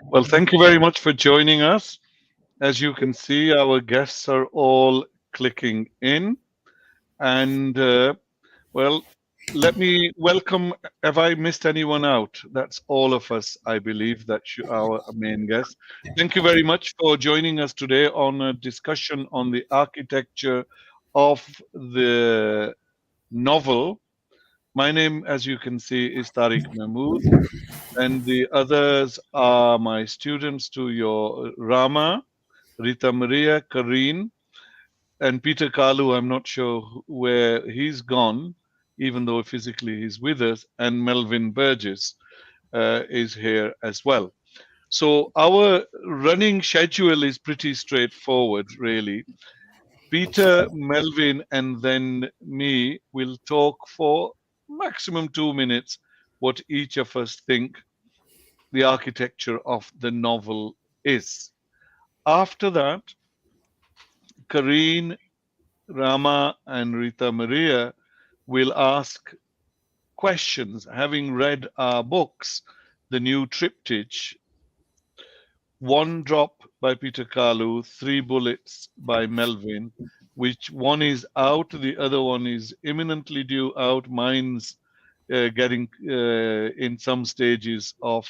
Well, thank you very much for joining us. As you can see, our guests are all clicking in. And, well, let me welcome. Have I missed anyone out? That's all of us, I believe. That's our main guest. Thank you very much for joining us today on a discussion on the architecture of the novel. My name, as you can see, is Tariq Mahmood, and the others are my students to your Rama, Rita Maria, Kareen, and Peter Kalu. I'm not sure where he's gone, even though physically he's with us, and Melvin Burgess is here as well. So our running schedule is pretty straightforward, really. Peter, Melvin, and then me will talk for maximum 2 minutes what each of us think the architecture of the novel is. After that, Kareen, Rama, and Rita Maria will ask questions, having read our books, the new triptych, One Drop by Peter Kalu, Three Bullets by Melvin, which one is out, the other one is imminently due out. Mine's getting in some stages of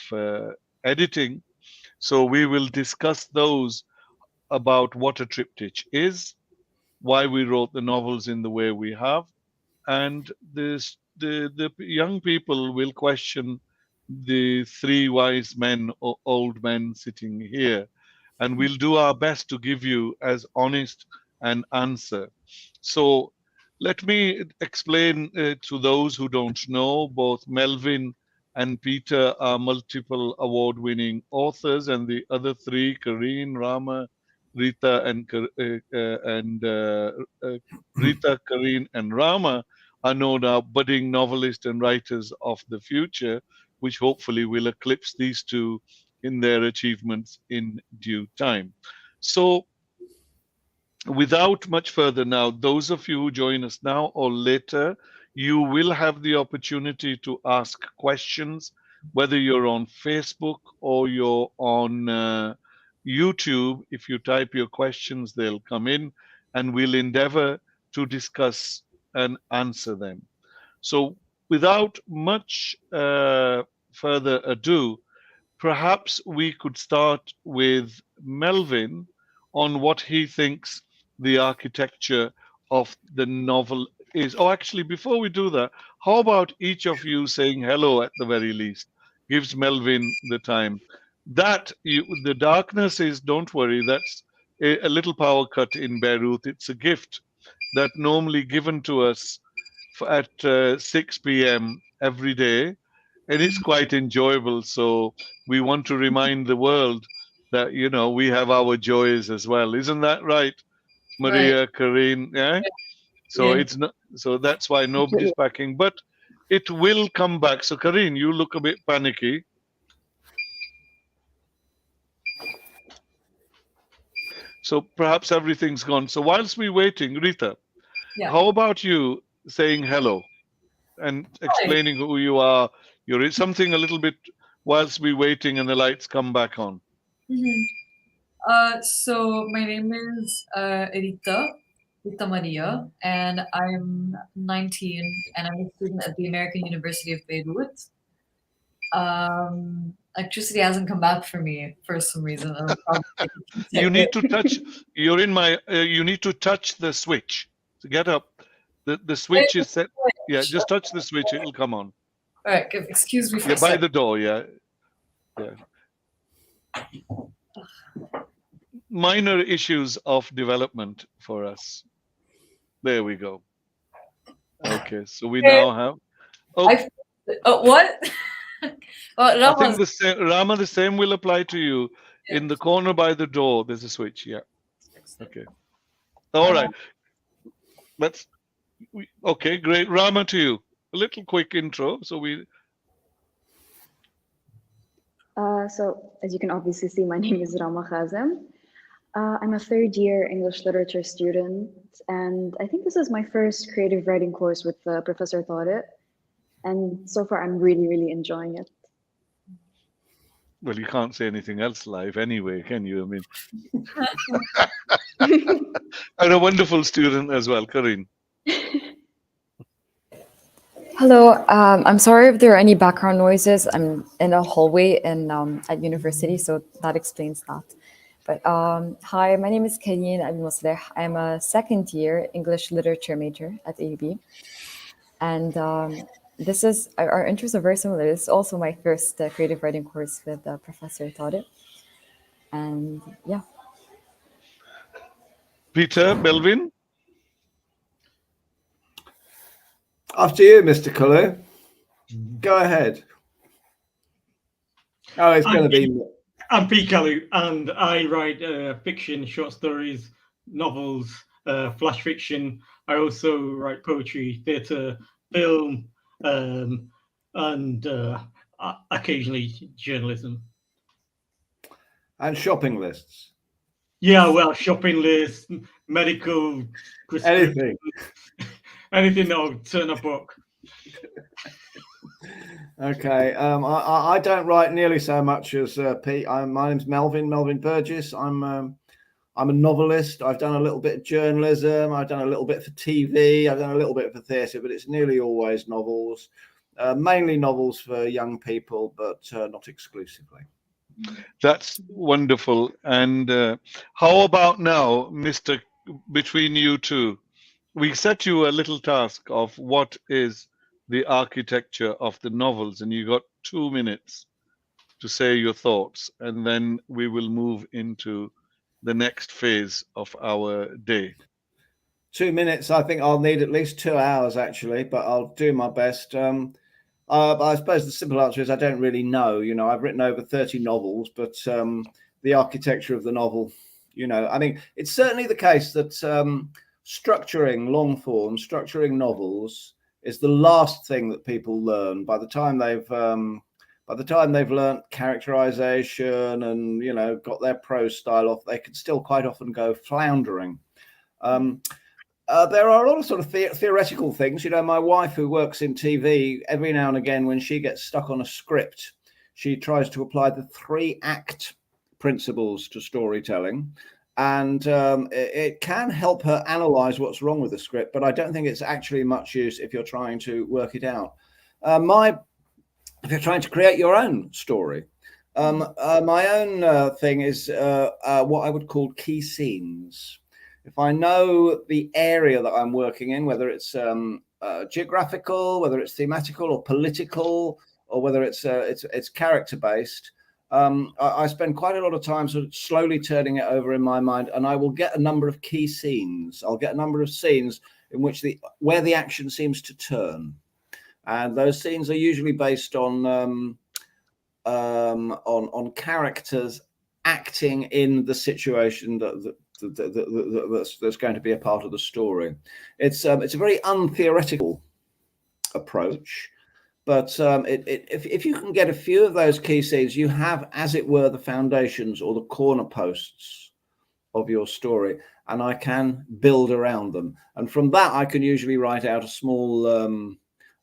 editing. So we will discuss those about what a triptych is, why we wrote the novels in the way we have, and the young people will question the three wise men or old men sitting here, and we'll do our best to give you as honest an answer. So let me explain to those who don't know, both Melvin and Peter are multiple award winning authors, and the other three, Kareen, Rama, Rita, and Rita, Kareen, and Rama, are no doubt budding novelists and writers of the future, which hopefully will eclipse these two in their achievements in due time. So, without much further now, those of you who join us now or later, you will have the opportunity to ask questions, whether you're on Facebook or you're on YouTube. If you type your questions, they'll come in and we'll endeavor to discuss and answer them. So, without much further ado, perhaps we could start with Melvin on what he thinks the architecture of the novel is. Oh, actually, before we do that, how about each of you saying hello at the very least? Gives Melvin the time. The darkness is, don't worry, that's a little power cut in Beirut. It's a gift that normally given to us at 6 p.m. every day, and it's quite enjoyable. So we want to remind the world that we have our joys as well. Isn't that right, Right. Maria, Kareen? Yeah. So Yeah. it's not. So that's why nobody's packing, but it will come back. So Kareen, you look a bit panicky. So perhaps everything's gone. So whilst we're waiting, Rita, Yeah. how about you saying hello and Hi. explaining who you are? You're something a little bit whilst we're waiting and the lights come back on. hmm so my name is Rita Maria, and I'm 19, and I'm a student at the American University of Beirut. Electricity hasn't come back for me for some reason. It'll probably take a few You seconds. need to touch. You're in my. You need to touch the switch. So get up. The switch is set. Yeah, just touch the switch. It'll come on. All right, excuse me for Yeah, a by second. the door. Yeah, yeah. Minor issues of development for us. There we go. Okay, so we Okay, now have. Oh, I what? Well, I that think was the same, Rama. The same will apply to you. yeah. In the corner by the door, there's a switch. Yeah. Fix it. Okay. All right. Let's. Okay, great. Rama, to you. A little quick intro. So we. So, as you can obviously see, my name is Rama Khazem. I'm a third year English literature student, and I think this is my first creative writing course with Professor Tariq. And so far, I'm really, really enjoying it. Well, you can't say anything else live anyway, can you? I mean, and a wonderful student as well, Corinne. Hello, I'm sorry if there are any background noises. I'm in a hallway at university, so that explains that. But hi, my name is Kenyin Al-Musleh. I'm a second year English literature major at AB. And this is, our interests are very similar. This is also my first creative writing course with Professor taught it. And yeah. Peter, Melvin? After you, Mr. Kalu. Go ahead. Oh, it's going to be... I'm Pete Kalu, and I write fiction, short stories, novels, flash fiction. I also write poetry, theatre, film, and occasionally journalism. And shopping lists. Yeah, well, shopping lists, medical, anything. Anything that'll turn a book. Okay, I don't write nearly so much as Pete. My name's Melvin Burgess. I'm a novelist. I've done a little bit of journalism. I've done a little bit for TV. I've done a little bit for theatre, but it's nearly always novels, mainly novels for young people, but not exclusively. That's wonderful. And how about now, Mr. Between you two? We set you a little task of what is the architecture of the novels, and you got 2 minutes to say your thoughts, and then we will move into the next phase of our day. 2 minutes. I think I'll need at least 2 hours, actually, but I'll do my best. I suppose the simple answer is I don't really know. You know, I've written over 30 novels, but the architecture of the novel, you know, I mean, it's certainly the case that structuring long form, structuring novels is the last thing that people learn by the time they've learnt characterization and, you know, got their prose style off. They can still quite often go floundering. There are a lot of sort of theoretical things. You know, my wife, who works in TV, every now and again, when she gets stuck on a script, she tries to apply the 3-act principles to storytelling. And it can help her analyze what's wrong with the script, but I don't think it's actually much use if you're trying to work it out. If you're trying to create your own story, my own thing is what I would call key scenes. If I know the area that I'm working in, whether it's geographical, whether it's thematical or political, or whether it's character based, I spend quite a lot of time sort of slowly turning it over in my mind, and I will get a number of key scenes. I'll get a number of scenes in which where the action seems to turn, and those scenes are usually based on characters acting in the situation that's going to be a part of the story. It's a very untheoretical approach, but if you can get a few of those key scenes, you have, as it were, the foundations or the corner posts of your story, and I can build around them. And from that, I can usually write out a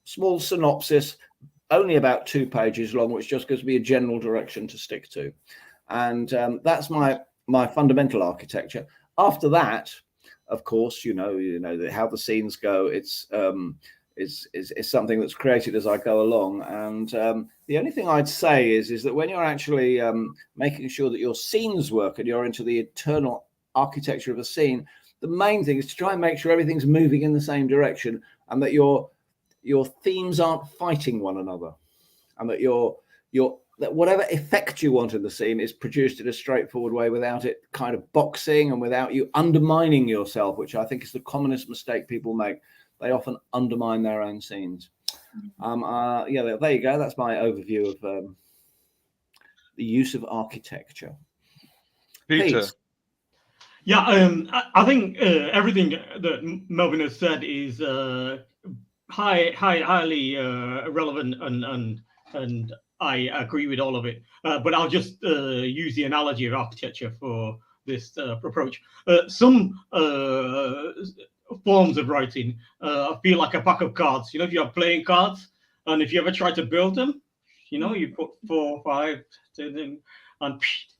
small synopsis, only about 2 pages long, which just gives me a general direction to stick to. And that's my fundamental architecture. After that, of course, you know how the scenes go. It's something that's created as I go along. And the only thing I'd say is that when you're actually making sure that your scenes work and you're into the internal architecture of a scene, the main thing is to try and make sure everything's moving in the same direction, and that your themes aren't fighting one another, and that that whatever effect you want in the scene is produced in a straightforward way without it kind of boxing and without you undermining yourself, which I think is the commonest mistake people make. They often undermine their own scenes. Yeah, there you go. That's my overview of the use of architecture. Peter. Pete. Yeah, I think everything that Melvin has said is highly relevant, and I agree with all of it. But I'll just use the analogy of architecture for this approach. Some forms of writing feel like a pack of cards. You know, if you have playing cards, and if you ever try to build them, you know, you put 4, 5, and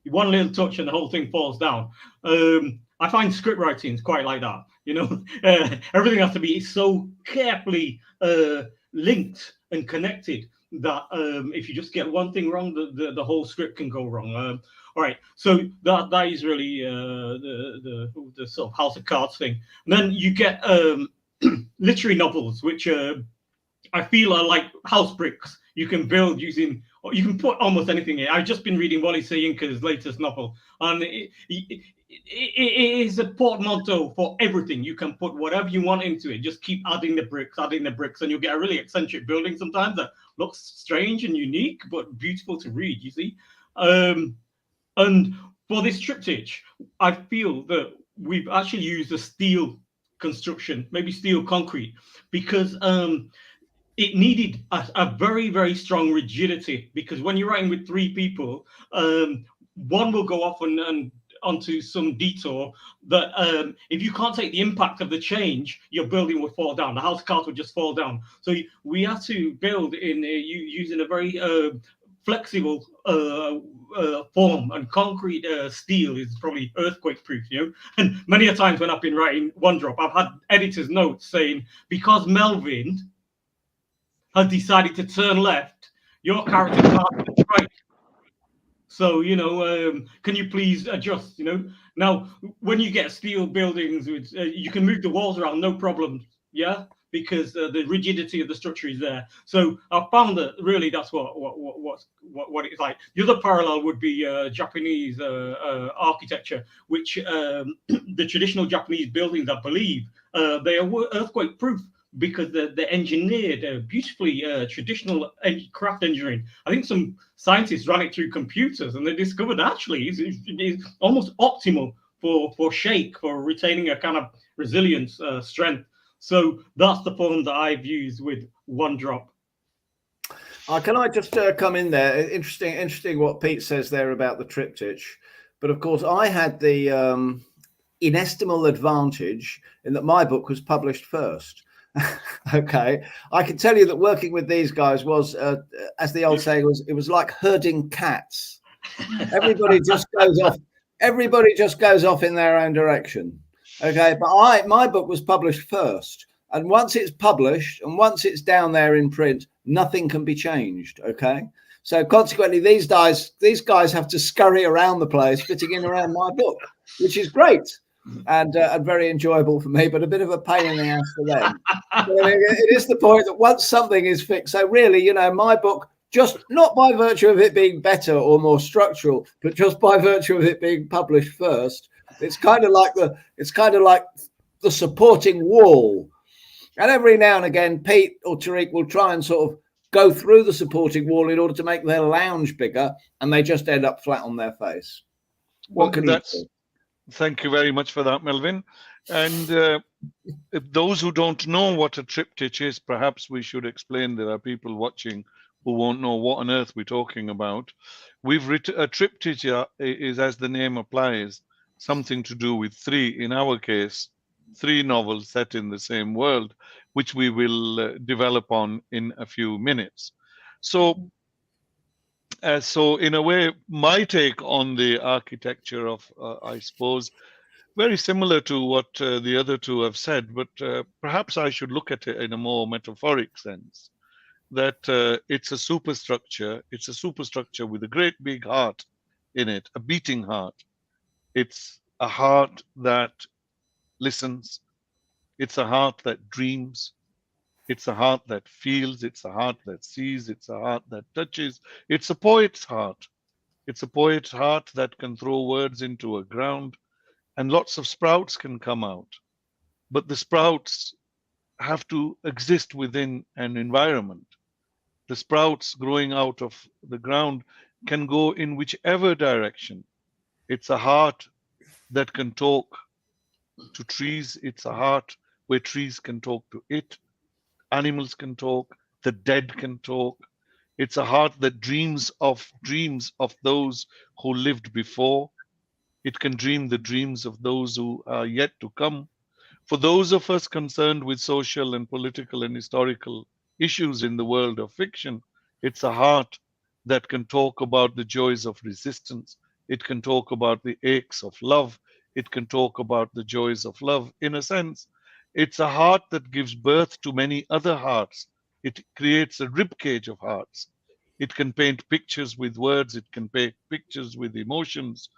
one little touch and the whole thing falls down. I find script writing is quite like that. Everything has to be so carefully linked and connected that if you just get one thing wrong, the whole script can go wrong. All right, so that is really the sort of House of Cards thing. And then you get literary novels, which I feel are like house bricks. You can build you can put almost anything in. I've just been reading Wally Sayinka's latest novel, and it is a portmanteau for everything. You can put whatever you want into it. Just keep adding the bricks, and you'll get a really eccentric building sometimes that looks strange and unique, but beautiful to read, you see. And for this triptych, I feel that we've actually used a steel construction, maybe steel concrete, because it needed a very, very strong rigidity, because when you're writing with three people, one will go off and onto some detour that if you can't take the impact of the change, your building will fall down. The house cards would just fall down. So we have to build in using a very flexible form, and concrete steel is probably earthquake proof, And many a times when I've been writing One Drop, I've had editors' notes saying, because Melvin has decided to turn left, your character can't turn right. So, can you please adjust, Now, when you get steel buildings, you can move the walls around, no problem, yeah? Because the rigidity of the structure is there. So I found that really that's what it's like. The other parallel would be Japanese architecture, which the traditional Japanese buildings, I believe, they are earthquake proof, because they're engineered beautifully, traditional craft engineering. I think some scientists ran it through computers, and they discovered actually it's almost optimal for shake, for retaining a kind of resilience, strength. So that's the form that I've used with One Drop. Can I just come in there? Interesting what Pete says there about the triptych. But of course, I had the inestimable advantage in that my book was published first. Okay, I can tell you that working with these guys was, as the old saying was, it was like herding cats. Everybody just goes off. Everybody just goes off in their own direction. Okay, but my book was published first, and once it's published and once it's down there in print, nothing can be changed. Okay, so consequently, these guys have to scurry around the place, fitting in around my book, which is great and very enjoyable for me, but a bit of a pain in the ass for them. It is the point that once something is fixed, so really, my book, just not by virtue of it being better or more structural, but just by virtue of it being published first, it's kind of like the supporting wall. And every now and again, Pete or Tariq will try and sort of go through the supporting wall in order to make their lounge bigger, and they just end up flat on their face. What can you do? Thank you very much for that, Melvin. And if those who don't know what a triptych is, perhaps we should explain. There are people watching who won't know what on earth we're talking about. We've written a triptych is, as the name applies, something to do with three, in our case, three novels set in the same world, which we will develop on in a few minutes. So in a way, my take on the architecture of, I suppose, very similar to what the other two have said, but perhaps I should look at it in a more metaphoric sense, that it's a superstructure. It's a superstructure with a great big heart in it, a beating heart. It's a heart that listens. It's a heart that dreams. It's a heart that feels. It's a heart that sees. It's a heart that touches. It's a poet's heart. It's a poet's heart that can throw words into a ground, and lots of sprouts can come out. But the sprouts have to exist within an environment. The sprouts growing out of the ground can go in whichever direction. It's a heart that can talk to trees. It's a heart where trees can talk to it. Animals can talk. The dead can talk. It's a heart that dreams of those who lived before. It can dream the dreams of those who are yet to come. For those of us concerned with social and political and historical issues in the world of fiction, it's a heart that can talk about the joys of resistance. It can talk about the aches of love. It can talk about the joys of love. In a sense, it's a heart that gives birth to many other hearts. It creates a ribcage of hearts. It can paint pictures with words. It can paint pictures with emotions.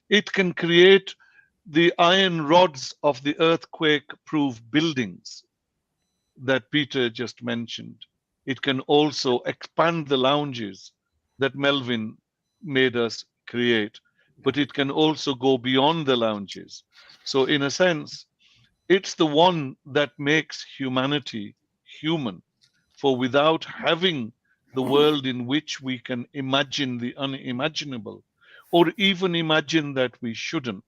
It can create the iron rods of the earthquake proof buildings that Peter just mentioned. It can also expand the lounges that Melvin made us create, but it can also go beyond the lounges. So, in a sense, it's the one that makes humanity human. For without having the world in which we can imagine the unimaginable, or even imagine that we shouldn't,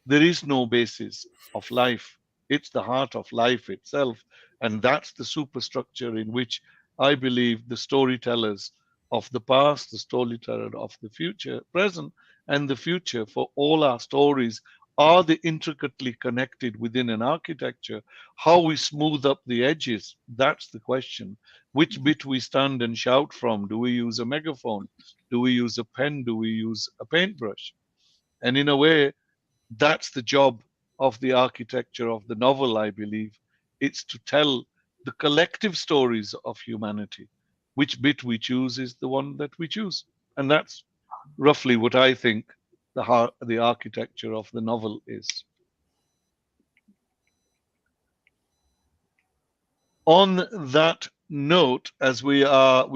there is no basis of life. It's the heart of life itself. And that's the superstructure in which I believe the storytellers of the past, the storyteller of the future, present, and the future for all our stories are the intricately connected within an architecture. How we smooth up the edges, that's the question. Which bit we stand and shout from? Do we use a megaphone? Do we use a pen? Do we use a paintbrush? And in a way, that's the job of the architecture of the novel, I believe. It's to tell the collective stories of humanity. Which bit we choose is the one that we choose. And that's roughly what I think the architecture of the novel is. On that note, as we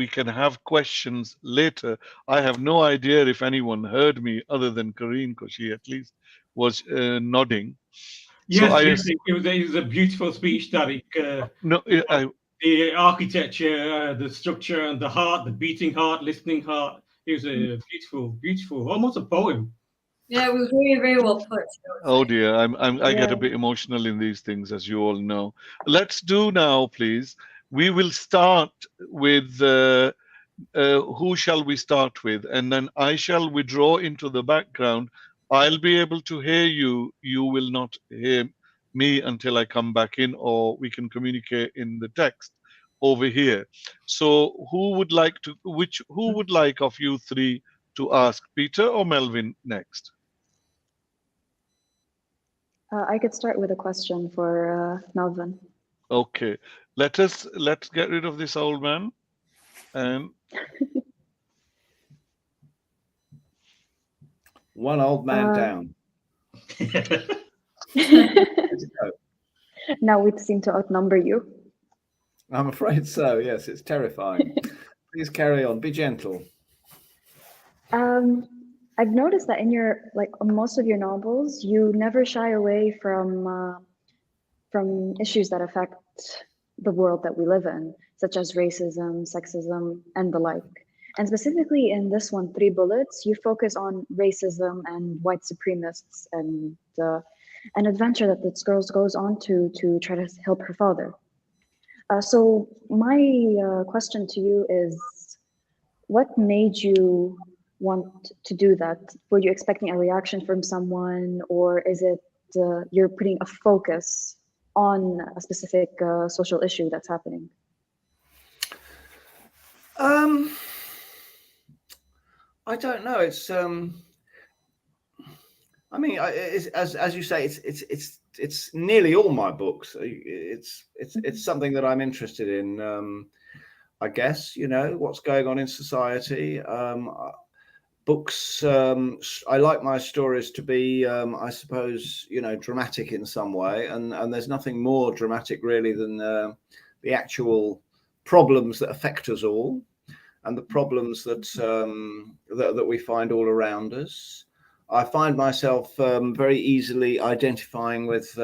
can have questions later. I have no idea if anyone heard me other than Karine, because she at least was nodding. So Yes, yes, it was a beautiful speech, Tariq. No, The architecture, the structure, and the heart, the beating heart, listening heart. It was a beautiful, beautiful, almost a poem. Yeah, it was very, very well put. Oh dear, I get a bit emotional in these things, as you all know. Let's do now, please. We will start with who shall we start with, and then I shall withdraw into the background. I'll be able to hear you. You will not hear me until I come back in, or we can communicate in the text over here. So, who would like to? Who would like of you three to ask, Peter or Melvin next? I could start with a question for Melvin. Okay, let's get rid of this old man, and one old man down. Now we seem to outnumber you. I'm afraid so. Yes, it's terrifying. Please carry on. Be gentle. I've noticed that in most of your novels, you never shy away from issues that affect the world that we live in, such as racism, sexism, and the like. And specifically in this one, 3 Bullets, you focus on racism and white supremacists and an adventure that this girl goes on to try to help her father. So my question to you is, what made you want to do that? Were you expecting a reaction from someone, or is it you're putting a focus on a specific social issue that's happening? I don't know. It's I mean, as you say, it's nearly all my books. It's something that I'm interested in. I guess, what's going on in society. Books. I like my stories to be, I suppose, dramatic in some way, and there's nothing more dramatic really than the actual problems that affect us all, and the problems that that we find all around us. I find myself very easily identifying with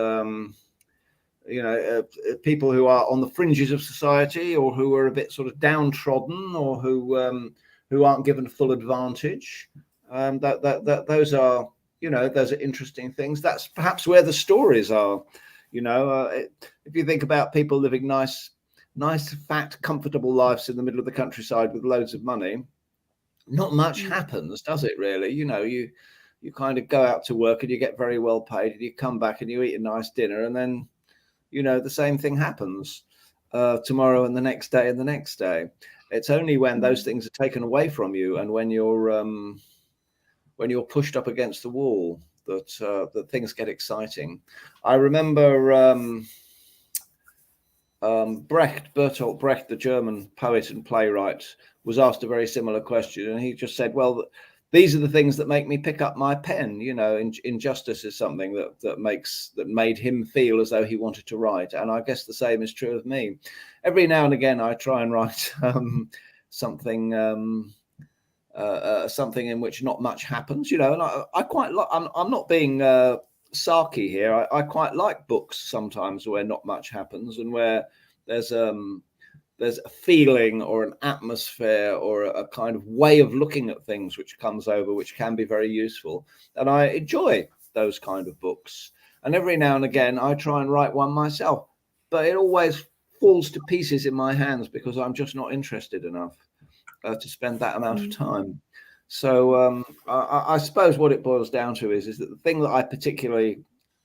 people who are on the fringes of society, or who are a bit sort of downtrodden, or who aren't given full advantage. Those are those are interesting things. That's perhaps where the stories are. If you think about people living nice, fat, comfortable lives in the middle of the countryside with loads of money, not much happens, does it really? You kind of go out to work and you get very well paid, and you come back and you eat a nice dinner, and then the same thing happens tomorrow and the next day and the next day. It's only when those things are taken away from you and when you're pushed up against the wall that things get exciting. I remember Bertolt Brecht, the German poet and playwright, was asked a very similar question, and he just said, well, these are the things that make me pick up my pen. You know, injustice is something that made him feel as though he wanted to write, and I guess the same is true of me. Every now and again I try and write something in which not much happens, you know, and I quite like, I'm not being sarky here. I quite like books sometimes where not much happens and where there's a feeling or an atmosphere or a kind of way of looking at things which comes over, which can be very useful. And I enjoy those kind of books. And every now and again, I try and write one myself, but it always falls to pieces in my hands because I'm just not interested enough to spend that amount of time. So I suppose what it boils down to is that the thing that I particularly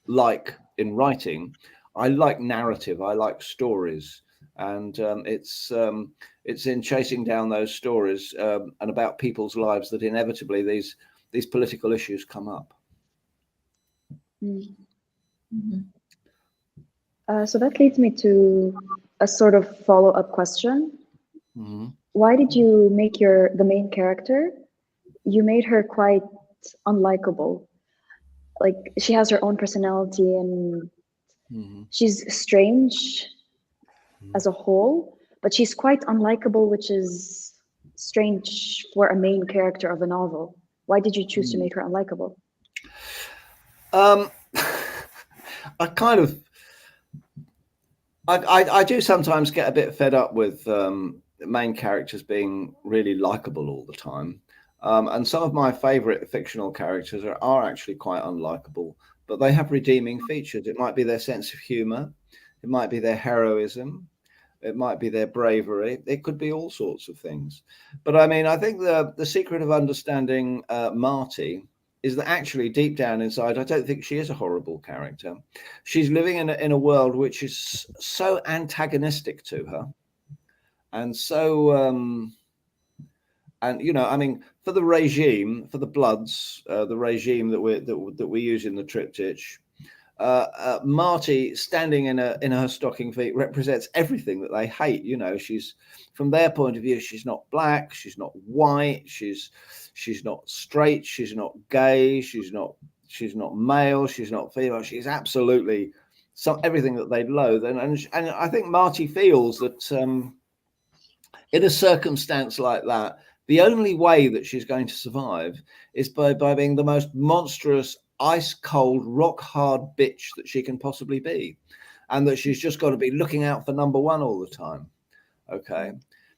like in writing, I like narrative, I like stories, and it's in chasing down those stories and about people's lives that inevitably these political issues come up. So that leads me to a sort of follow-up question. Why did you make the main character? You made her quite unlikable. Like, she has her own personality and she's strange as a whole, but she's quite unlikable, which is strange for a main character of a novel. Why did you choose to make her unlikable? I do sometimes get a bit fed up with main characters being really likable all the time. And some of my favorite fictional characters are actually quite unlikable, but they have redeeming features. It might be their sense of humor. It might be their heroism. It might be their bravery. It could be all sorts of things. But I mean, I think the secret of understanding Marty is that actually deep down inside, I don't think she is a horrible character. She's living in a world which is so antagonistic to her. And so, and you know, I mean, for the regime, for the Bloods, the regime that we use in the triptych, Marty standing in her stocking feet represents everything that they hate. You know, she's, from their point of view, she's not black, she's not white, she's not straight, she's not gay, she's not male, she's not female. She's absolutely everything that they loathe. And I think Marty feels that in a circumstance like that, the only way that she's going to survive is by being the most monstrous, ice cold, rock hard bitch that she can possibly be, and that she's just got to be looking out for number one all the time. Okay.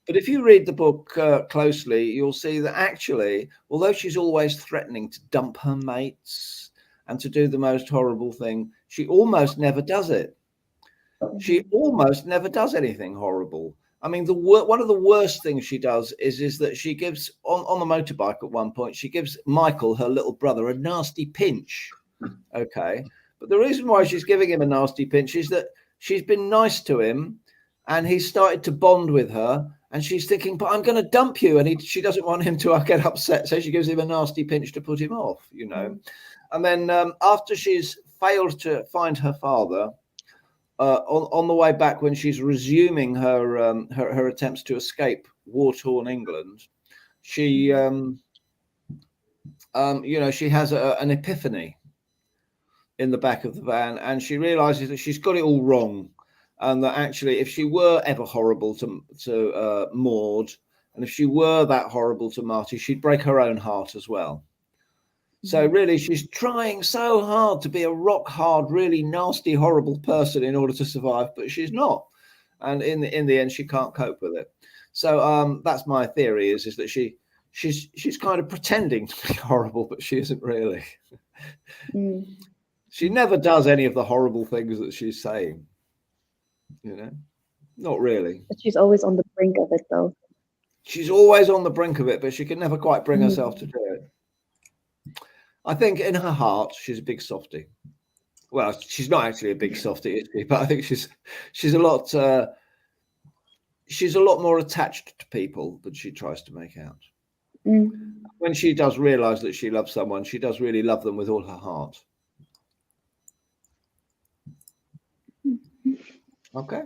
But if you read the book closely, you'll see that actually, although she's always threatening to dump her mates and to do the most horrible thing, she almost never does it. She almost never does anything horrible. I mean, one of the worst things she does is that she gives, on the motorbike at one point, she gives Michael, her little brother, a nasty pinch. Okay. But the reason why she's giving him a nasty pinch is that she's been nice to him and he's started to bond with her. And she's thinking, but I'm going to dump you. And she doesn't want him to get upset. So she gives him a nasty pinch to put him off, you know. And then after she's failed to find her father, on the way back, when she's resuming her attempts to escape war-torn England, she, you know, she has an epiphany in the back of the van, and she realizes that she's got it all wrong, and that actually, if she were ever horrible to Maud, and if she were that horrible to Marty, she'd break her own heart as well. So really, she's trying so hard to be a rock hard, really nasty, horrible person in order to survive, but she's not. And in the end, she can't cope with it. So that's my theory: is that she's kind of pretending to be horrible, but she isn't really. She never does any of the horrible things that she's saying. You know, not really. But she's always on the brink of it, though. She's always on the brink of it, but she can never quite bring herself to do it. I think in her heart, she's a big softie. Well, she's not actually a big softie, is she? But I think she's a lot. she's a lot more attached to people than she tries to make out. Mm. When she does realize that she loves someone, she does really love them with all her heart. Okay.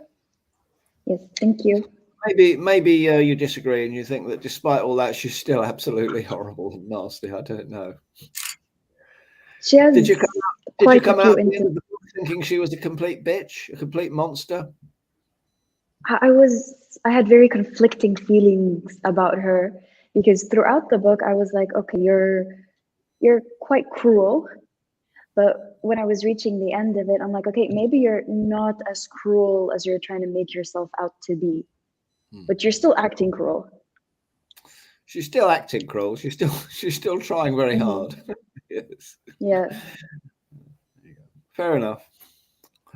Yes, thank you. Maybe you disagree and you think that despite all that, she's still absolutely horrible and nasty. I don't know. She has Did you come quite a few out at the end instances. of the book thinking she was a complete bitch, a complete monster? I had very conflicting feelings about her because throughout the book I was like, okay, you're quite cruel, but when I was reaching the end of it, I'm like, okay, maybe you're not as cruel as you're trying to make yourself out to be, but you're still acting cruel. She's still acting cruel. She's still trying very hard. Yes. Yeah. Fair enough.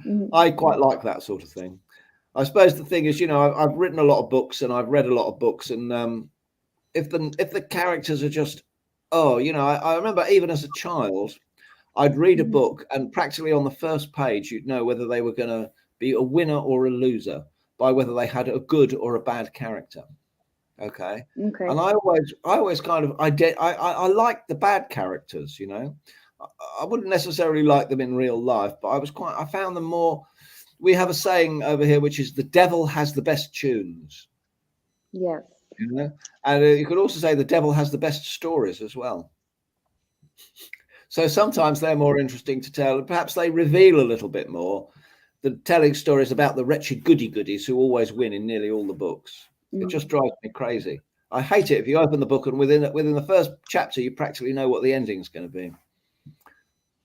Mhm. I quite like that sort of thing. I suppose the thing is, I've written a lot of books and I've read a lot of books, and if the characters are just, I remember even as a child, I'd read a book and practically on the first page, you'd know whether they were going to be a winner or a loser by whether they had a good or a bad character. Okay. Okay. And I always kind of, I like the bad characters, I wouldn't necessarily like them in real life, but I found them more. We have a saying over here, which is the devil has the best tunes. Yes. And you could also say the devil has the best stories as well. So sometimes they're more interesting to tell, and perhaps they reveal a little bit more than telling stories about the wretched goody-goodies who always win in nearly all the books. It just drives me crazy. I hate it if you open the book and within the first chapter you practically know what the ending is going to be.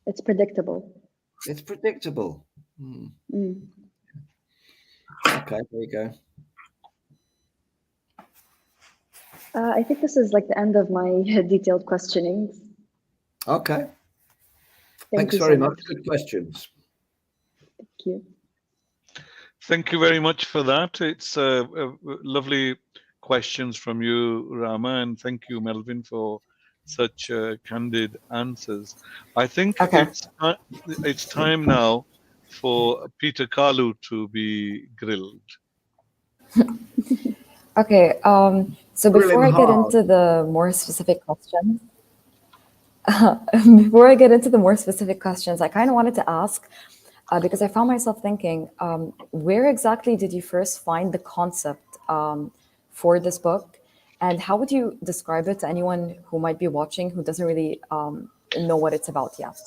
It's predictable. It's predictable. Okay, there you go. I think this is like the end of my detailed questionings. Okay. Thank Thanks you very so much. Good questions. Thank you. Thank you very much for that. It's lovely questions from you, Rama, and thank you, Melvin, for such candid answers. I think it's time now for Peter Kalu to be grilled. Okay, so Grill before him I get hard. into the more specific questions, I kind of wanted to ask, because I found myself thinking, where exactly did you first find the concept for this book? And how would you describe it to anyone who might be watching who doesn't really know what it's about yet?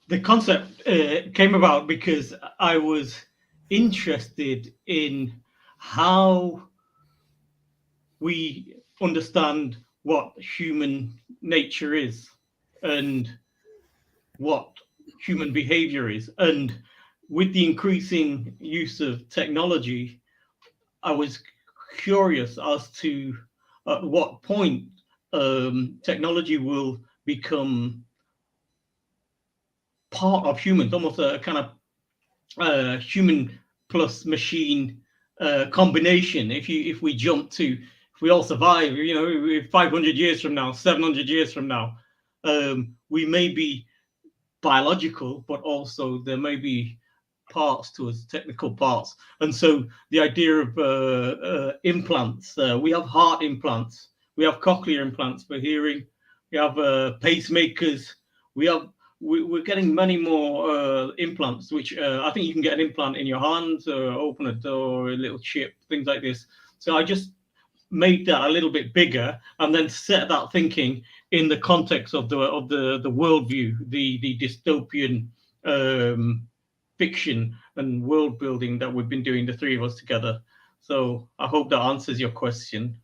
The concept came about because I was interested in how we understand what human nature is and what human behavior is. And with the increasing use of technology, I was curious as to at what point technology will become part of humans, almost a kind of human plus machine combination. If we all survive, 500 years from now, 700 years from now, we may be biological, but also there may be parts to us, technical parts. And so the idea of implants, we have heart implants, we have cochlear implants for hearing, we have pacemakers, we're getting many more implants, which I think you can get an implant in your hand, open a door, a little chip, things like this. So I just made that a little bit bigger and then set that thinking in the context of the worldview, the dystopian fiction and world building that we've been doing, the three of us together. So I hope that answers your question.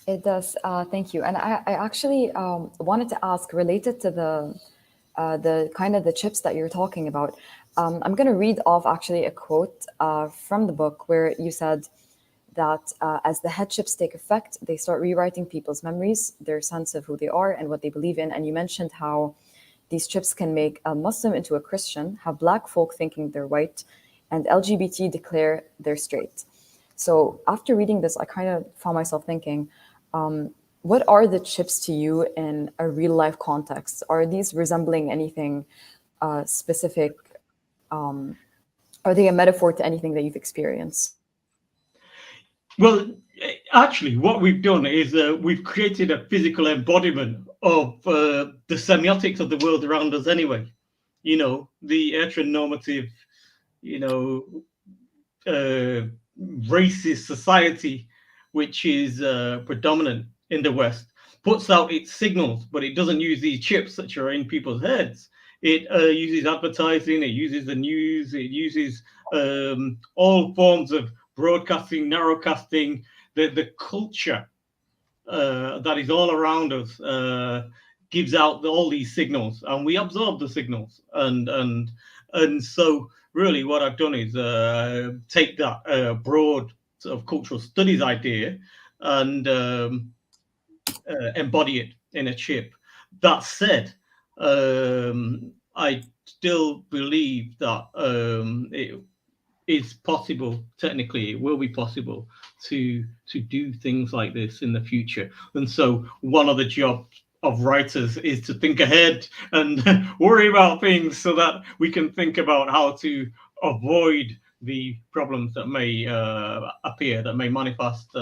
It does. Thank you. And I actually wanted to ask, related to the kind of the chips that you're talking about. I'm going to read off actually a quote from the book where you said that as the head chips take effect, they start rewriting people's memories, their sense of who they are and what they believe in. And you mentioned how these chips can make a Muslim into a Christian, have Black folk thinking they're white, and LGBT declare they're straight. So after reading this, I kind of found myself thinking, what are the chips to you in a real life context? Are these resembling anything specific Are they a metaphor to anything that you've experienced? Well, actually, what we've done is we've created a physical embodiment of the semiotics of the world around us anyway. You know, the heteronormative, you know, uh, racist society, which is predominant in the West, puts out its signals, but it doesn't use these chips that are in people's heads. It uses advertising, it uses the news, it uses all forms of broadcasting, narrowcasting, the culture that is all around us gives out all these signals, and we absorb the signals, and so really what I've done is take that broad sort of cultural studies idea and embody it in a chip. That said, I still believe that it is possible, technically it will be possible to do things like this in the future. And so one of the jobs of writers is to think ahead and worry about things so that we can think about how to avoid the problems that may appear, that may manifest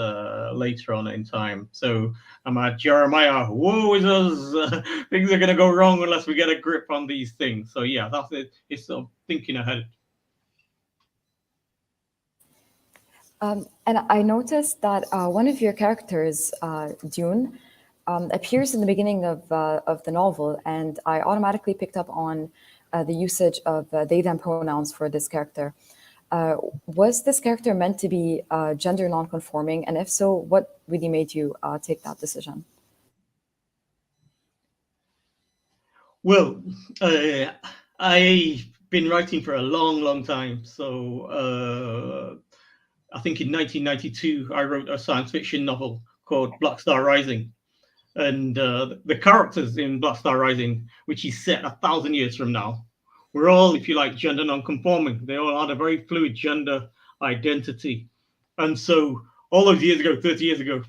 later on in time. So I'm at Jeremiah, woe is us, things are going to go wrong unless we get a grip on these things. So yeah, that's it. It's sort of thinking ahead. And I noticed that one of your characters, Dune, appears in the beginning of the novel, and I automatically picked up on the usage of they/them pronouns for this character. Was this character meant to be gender non-conforming, and if so, what really made you take that decision? Well, I've been writing for a long, long time. So I think in 1992, I wrote a science fiction novel called Black Star Rising. And the characters in Black Star Rising, which is set 1,000 years from now, were all, if you like, gender non-conforming. They all had a very fluid gender identity. And so all those years ago, 30 years ago,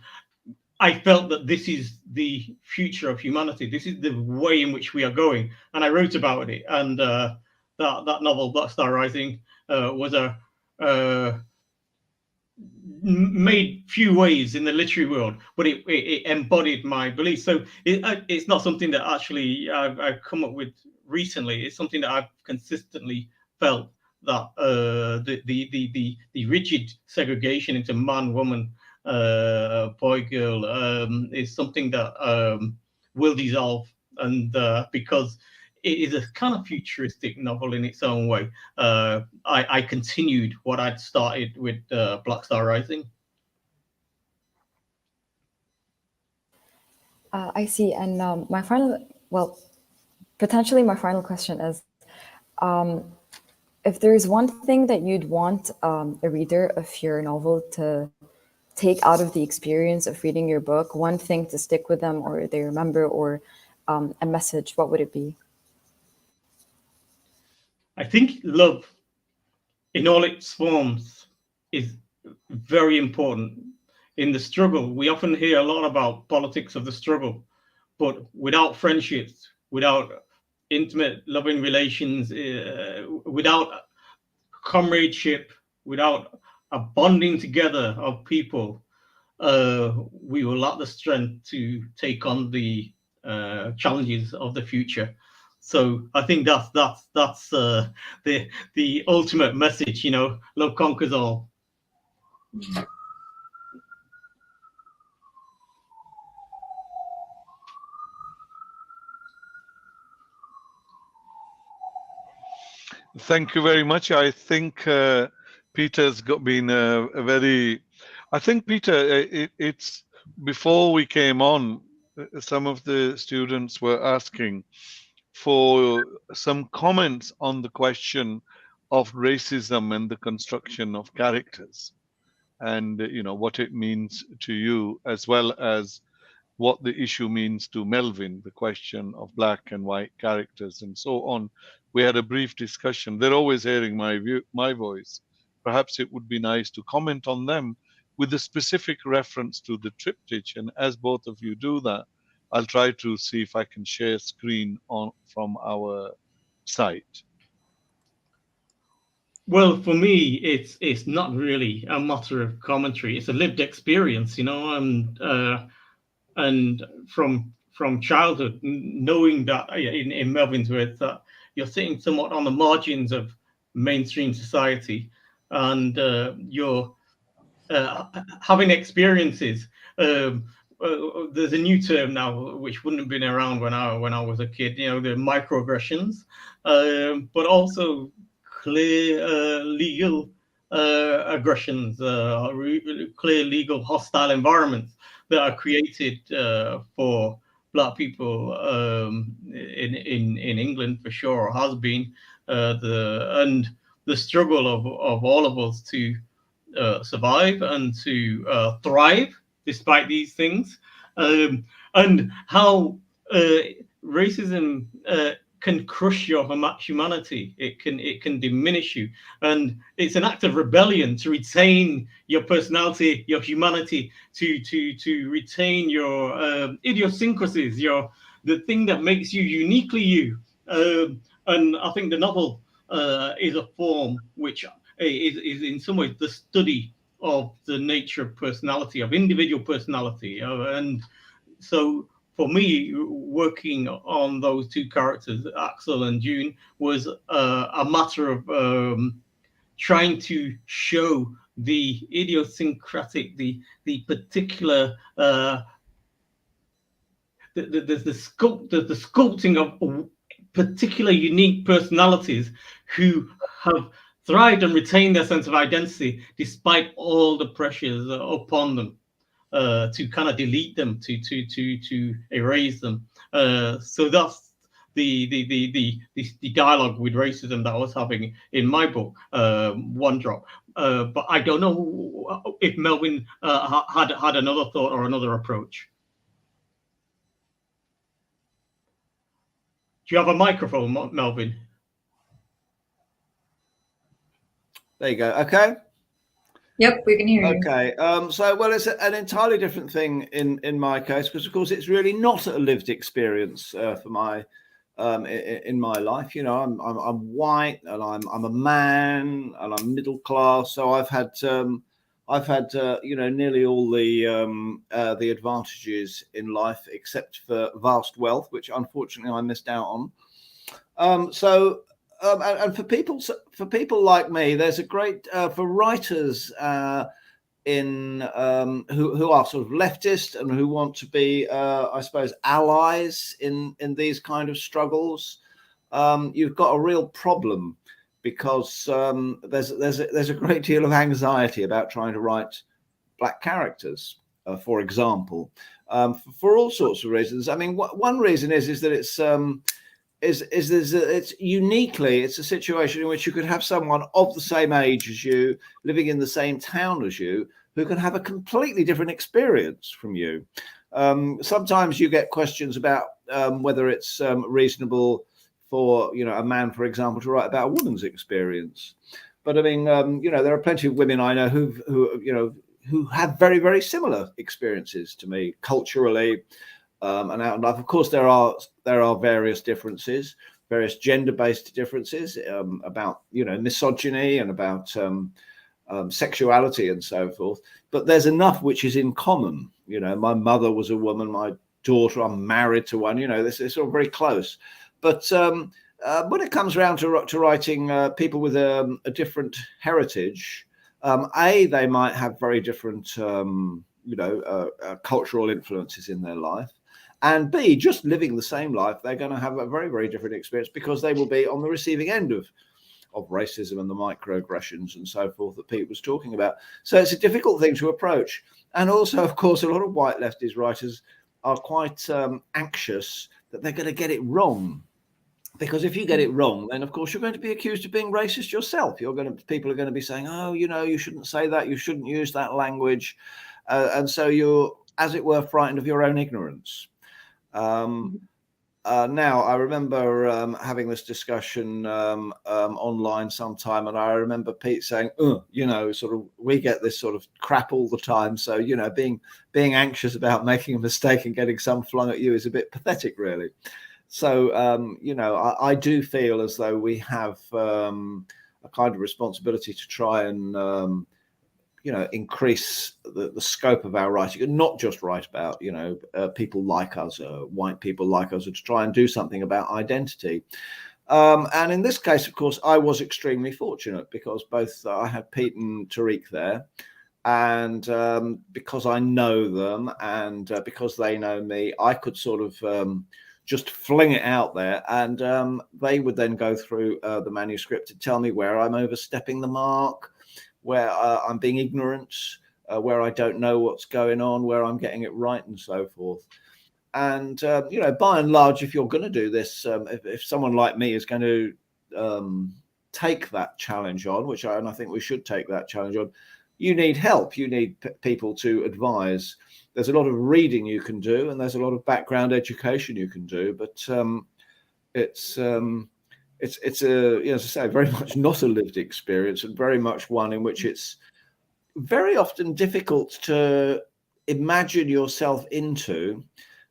I felt that this is the future of humanity. This is the way in which we are going. And I wrote about it. And that novel, Black Star Rising, was a made few waves in the literary world, but it embodied my beliefs. So it's not something that actually I've come up with recently. It's something that I've consistently felt that the rigid segregation into man, woman, boy, girl is something that will dissolve, and because it is a kind of futuristic novel in its own way. I continued what I'd started with Black Star Rising. I see. And my final, well, potentially my final question is, if there's one thing that you'd want a reader of your novel to take out of the experience of reading your book, one thing to stick with them or they remember, or a message, what would it be? I think love in all its forms is very important in the struggle. We often hear a lot about politics of the struggle, but without friendships, without intimate loving relations, without comradeship, without a bonding together of people, we will lack the strength to take on the challenges of the future. So I think that's the ultimate message. You know, love conquers all. Thank you very much. I think Peter's been a very. I think Peter, it's before we came on, some of the students were asking for some comments on the question of racism and the construction of characters, and what it means to you, as well as what the issue means to Melvin, the question of black and white characters and so on. We had a brief discussion. They're always hearing my voice. Perhaps it would be nice to comment on them with a specific reference to the triptych. And as both of you do that, I'll try to see if I can share screen from our site. Well, for me, it's not really a matter of commentary. It's a lived experience, you know, and from childhood, knowing that in Melvin's words that you're sitting somewhat on the margins of mainstream society, and you're having experiences. Um, there's a new term now which wouldn't have been around when I was a kid. You know, the microaggressions, but also clear legal aggressions, clear legal hostile environments that are created for Black people in England for sure, or has been the struggle of all of us to survive and to thrive despite these things, and how racism can crush your humanity. It can diminish you, and it's an act of rebellion to retain your personality, your humanity, to retain your idiosyncrasies, the thing that makes you uniquely you. And I think the novel is a form which is in some ways the study of the nature of personality, of individual personality. And so for me, working on those two characters, Axel and Dune, was a matter of trying to show the idiosyncratic, the particular, the sculpting of particular unique personalities who have thrived and retained their sense of identity despite all the pressures upon them to kind of delete them, to erase them. So that's the dialogue with racism that I was having in my book, One Drop. But I don't know if Melvin had another thought or another approach. Do you have a microphone, Melvin? There you go. Okay. Yep, we can hear you. Okay. So, well, it's an entirely different thing in my case, because, of course, it's really not a lived experience for my in my life. You know, I'm white, and I'm a man, and I'm middle class. So I've had you know, nearly all the advantages in life, except for vast wealth, which unfortunately I missed out on. And for people like me, there's a great for writers in who are sort of leftist and who want to be, I suppose, allies in these kind of struggles. You've got a real problem, because there's a great deal of anxiety about trying to write Black characters, for example, for all sorts of reasons. I mean, one reason is that it's it's a situation in which you could have someone of the same age as you, living in the same town as you, who can have a completely different experience from you. Sometimes you get questions about whether it's reasonable for, you know, a man, for example, to write about a woman's experience. But I mean, you know, there are plenty of women I know who have very, very similar experiences to me culturally. And out in life, of course, there are various differences, various gender-based differences about, you know, misogyny and about sexuality and so forth. But there's enough which is in common. You know, my mother was a woman, my daughter, I'm married to one. You know, this is all very close. But when it comes around to writing people with a different heritage, they might have very different, cultural influences in their life. And B, just living the same life, they're going to have a very, very different experience, because they will be on the receiving end of racism and the microaggressions and so forth that Pete was talking about. So it's a difficult thing to approach. And also, of course, a lot of white leftist writers are quite anxious that they're going to get it wrong. Because if you get it wrong, then, of course, you're going to be accused of being racist yourself. People are going to be saying, oh, you know, you shouldn't say that. You shouldn't use that language. And so you're, as it were, frightened of your own ignorance. Now, I remember having this discussion online sometime, and I remember Pete saying, you know, sort of, we get this sort of crap all the time. So, you know, being anxious about making a mistake and getting some flung at you is a bit pathetic, really. So, you know, I do feel as though we have kind of responsibility to try and increase the scope of our writing, and not just write about people like us, white people like us, or to try and do something about identity. And in this case, of course, I was extremely fortunate because both I had Pete and Tariq there, and because I know them and because they know me, I could sort of just fling it out there, and they would then go through the manuscript to tell me where I'm overstepping the mark, where I'm being ignorant, where I don't know what's going on, where I'm getting it right, and so forth. And by and large, if you're going to do this, if someone like me is going to take that challenge on, which I think we should take that challenge on, you need help. You need people to advise. There's a lot of reading you can do, and there's a lot of background education you can do, but it's as I say, very much not a lived experience, and very much one in which it's very often difficult to imagine yourself into,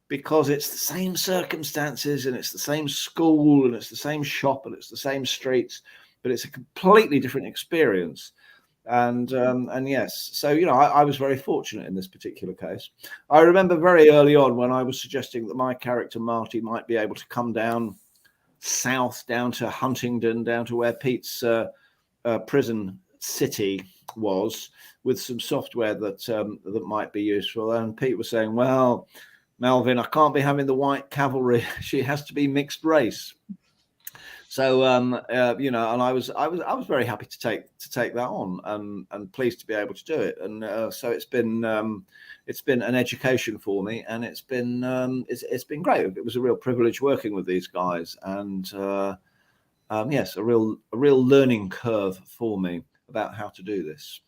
because it's the same circumstances and it's the same school and it's the same shop and it's the same streets, but it's a completely different experience. And yes, so I was very fortunate in this particular case. I remember very early on when I was suggesting that my character Marty might be able to come down south, down to Huntingdon, down to where Pete's prison city was, with some software that might be useful. And Pete was saying, "Well, Melvin, I can't be having the white cavalry. She has to be mixed race." So and I was very happy to take that on, and pleased to be able to do it. And so it's been an education for me, and it's been great. It was a real privilege working with these guys, and yes, a real learning curve for me about how to do this.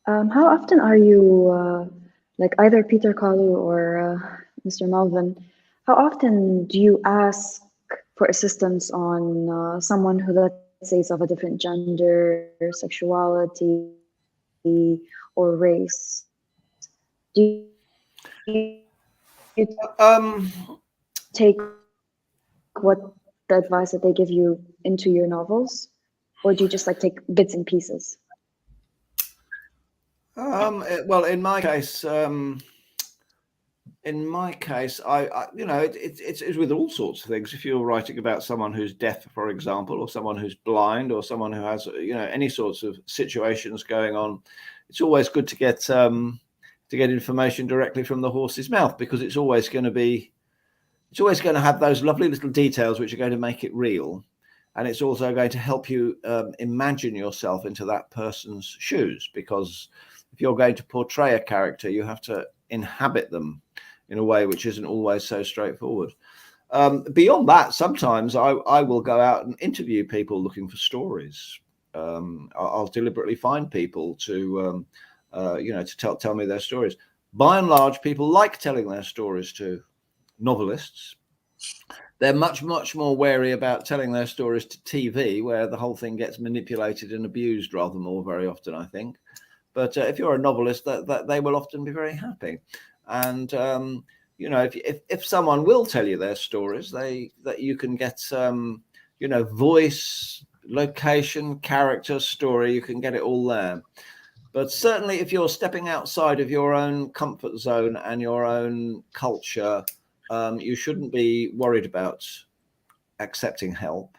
How often are you, like either Peter Kalu or Mr. Melvin, how often do you ask for assistance on someone who, let's say, is of a different gender, sexuality, or race? Do you take what the advice that they give you into your novels, or do you just like take bits and pieces? Well, in my case, it's with all sorts of things. If you're writing about someone who's deaf, for example, or someone who's blind, or someone who has any sorts of situations going on, it's always good to get information directly from the horse's mouth, because it's always going to have those lovely little details which are going to make it real. And it's also going to help you imagine yourself into that person's shoes, because if you're going to portray a character, you have to inhabit them in a way which isn't always so straightforward. Beyond that, sometimes I will go out and interview people looking for stories. I'll deliberately find people to tell me their stories. By and large, people like telling their stories to novelists. They're much, much more wary about telling their stories to TV, where the whole thing gets manipulated and abused rather more very often, I think. But if you're a novelist, that they will often be very happy. And if someone will tell you their stories, that you can get voice, location, character, story, you can get it all there. But certainly, if you're stepping outside of your own comfort zone and your own culture, you shouldn't be worried about accepting help.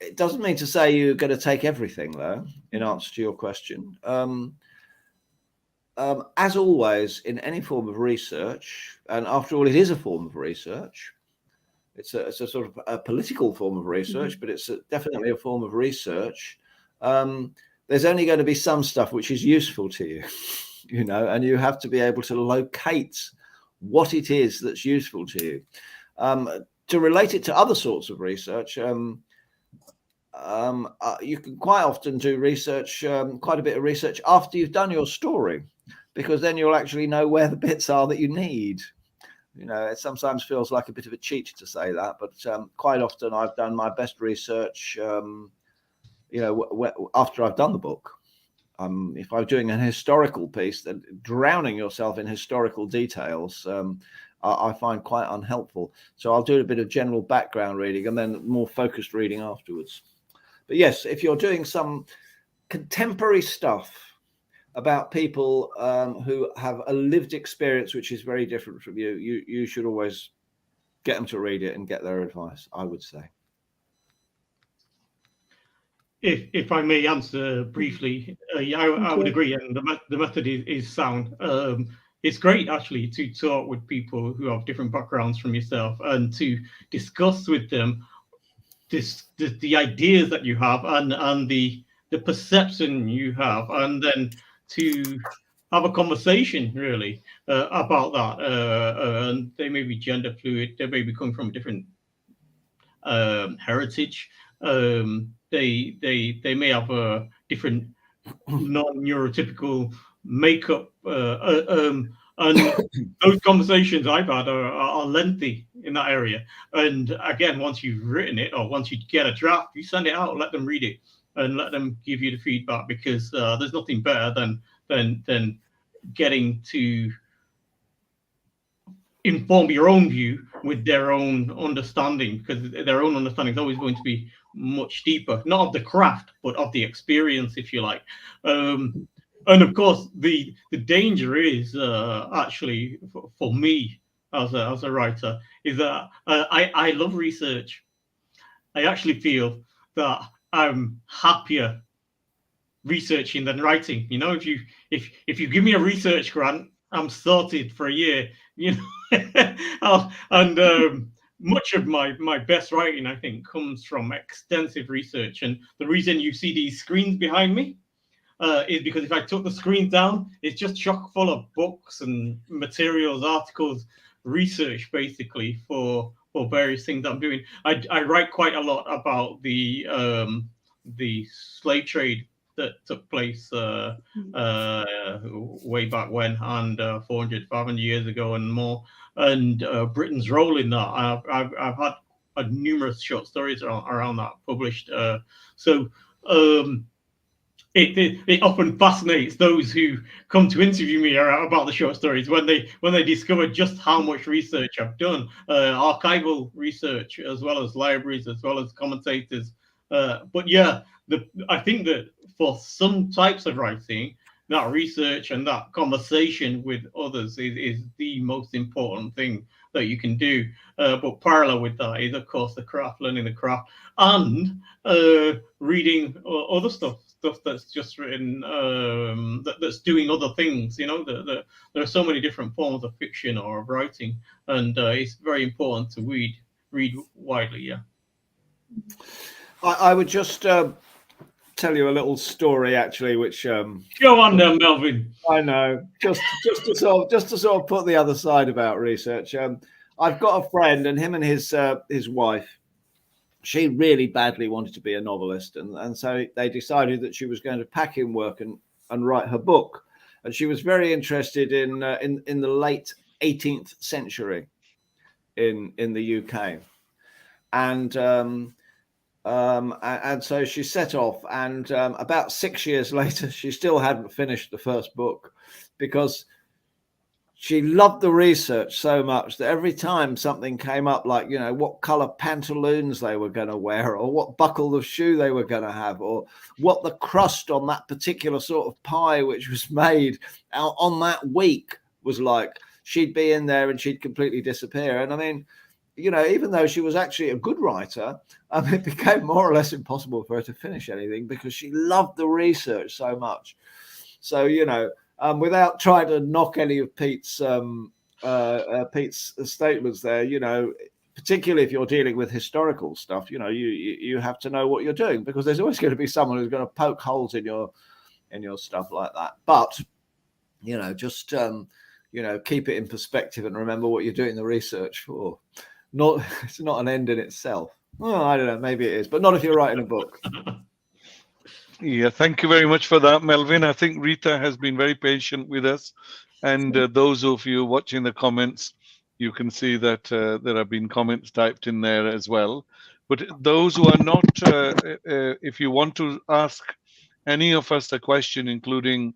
It doesn't mean to say you're going to take everything, though, in answer to your question. As always, in any form of research, and after all, it is a form of research. It's a sort of a political form of research, but it's definitely a form of research. There's only going to be some stuff which is useful to you, and you have to be able to locate what it is that's useful to you. To relate it to other sorts of research, you can quite often do research, quite a bit of research after you've done your story, because then you'll actually know where the bits are that you need. It sometimes feels like a bit of a cheat to say that, but quite often I've done my best research, after I've done the book. If I'm doing an historical piece, then drowning yourself in historical details, I find quite unhelpful. So I'll do a bit of general background reading and then more focused reading afterwards. But yes, if you're doing some contemporary stuff about people who have a lived experience which is very different from you, you should always get them to read it and get their advice, I would say. If I may answer briefly, yeah, I would agree, and the method is sound. It's great actually to talk with people who have different backgrounds from yourself and to discuss with them the ideas that you have and the perception you have, and then to have a conversation really about that. And they may be gender fluid, they may be coming from a different heritage. They may have a different non-neurotypical makeup, and those conversations I've had are lengthy in that area. And again, once you've written it or once you get a draft, you send it out, let them read it, and let them give you the feedback, because there's nothing better than getting to inform your own view with their own understanding, because their own understanding is always going to be much deeper, not of the craft, but of the experience, if you like. And of course, the danger is actually for me as a writer is that I love research. I actually feel that I'm happier researching than writing. You know, if you give me a research grant, I'm sorted for a year. You know, and much of my best writing, I think, comes from extensive research. And the reason you see these screens behind me is because if I took the screens down, it's just chock full of books and materials, articles, research, basically for various things I'm doing. I write quite a lot about the slave trade that took place way back when, and 400, 500 years ago and more, and Britain's role in that. I've had numerous short stories around that published. So it often fascinates those who come to interview me about the short stories when they discover just how much research I've done, archival research, as well as libraries, as well as commentators. But yeah, I think that for some types of writing, that research and that conversation with others is the most important thing that you can do. But parallel with that is, of course, the craft, learning the craft, and reading other stuff that's just written, that's doing other things. You know, there are so many different forms of fiction or of writing, and it's very important to read widely. Yeah. I would just tell you a little story, actually, which go on then, Melvin. I know, just to sort of put the other side about research. I've got a friend, and him and his wife, she really badly wanted to be a novelist, and so they decided that she was going to pack in work and write her book. And she was very interested in the late 18th century in the UK, and so she set off, and about 6 years later, she still hadn't finished the first book, because she loved the research so much that every time something came up, like, you know, what color pantaloons they were going to wear, or what buckle of shoe they were going to have, or what the crust on that particular sort of pie which was made out on that week was like, she'd be in there and she'd completely disappear. And I mean, you know, even though she was actually a good writer, it became more or less impossible for her to finish anything because she loved the research so much. So, you know, without trying to knock any of Pete's statements there, you know, particularly if you're dealing with historical stuff, you know, you have to know what you're doing, because there's always going to be someone who's going to poke holes in your stuff like that. But, you know, just you know, keep it in perspective and remember what you're doing the research for. It's not an end in itself. Well, I don't know, maybe it is, but not if you're writing a book. Yeah, thank you very much for that, Melvin. I think Rita has been very patient with us, and those of you watching the comments, you can see that there have been comments typed in there as well. But those who are not, if you want to ask any of us a question, including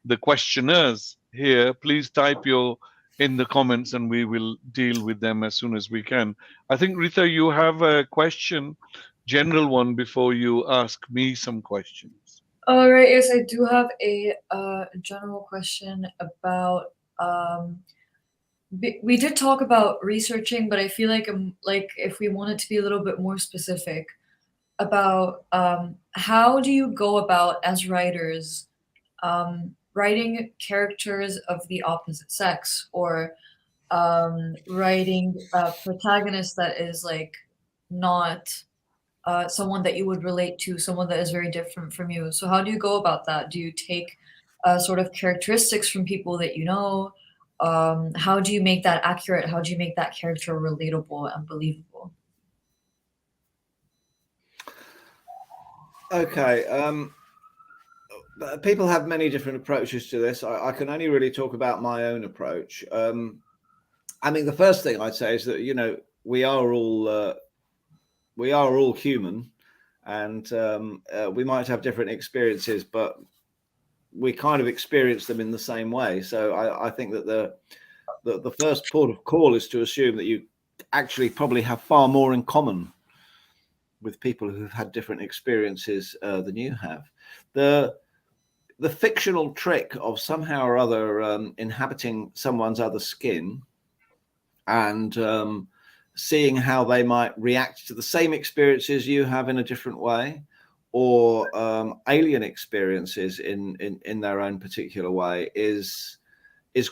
the questioners here, please type your in the comments, and we will deal with them as soon as we can. I think, Rita, you have a question, general one, before you ask me some questions. All right. Yes, I do have a general question about. We did talk about researching, but I feel like if we want it to be a little bit more specific about how do you go about as writers writing characters of the opposite sex, or writing a protagonist that is like not someone that you would relate to, someone that is very different from you. So how do you go about that? Do you take sort of characteristics from people that you know? How do you make that accurate? How do you make that character relatable and believable? Okay. People have many different approaches to this. I can only really talk about my own approach. I mean, the first thing I'd say is that, you know, we are all human, and we might have different experiences, but we kind of experience them in the same way. So I think that the first port of call is to assume that you actually probably have far more in common with people who've had different experiences than you have. The fictional trick of somehow or other inhabiting someone's other skin and seeing how they might react to the same experiences you have in a different way, or alien experiences in their own particular way, is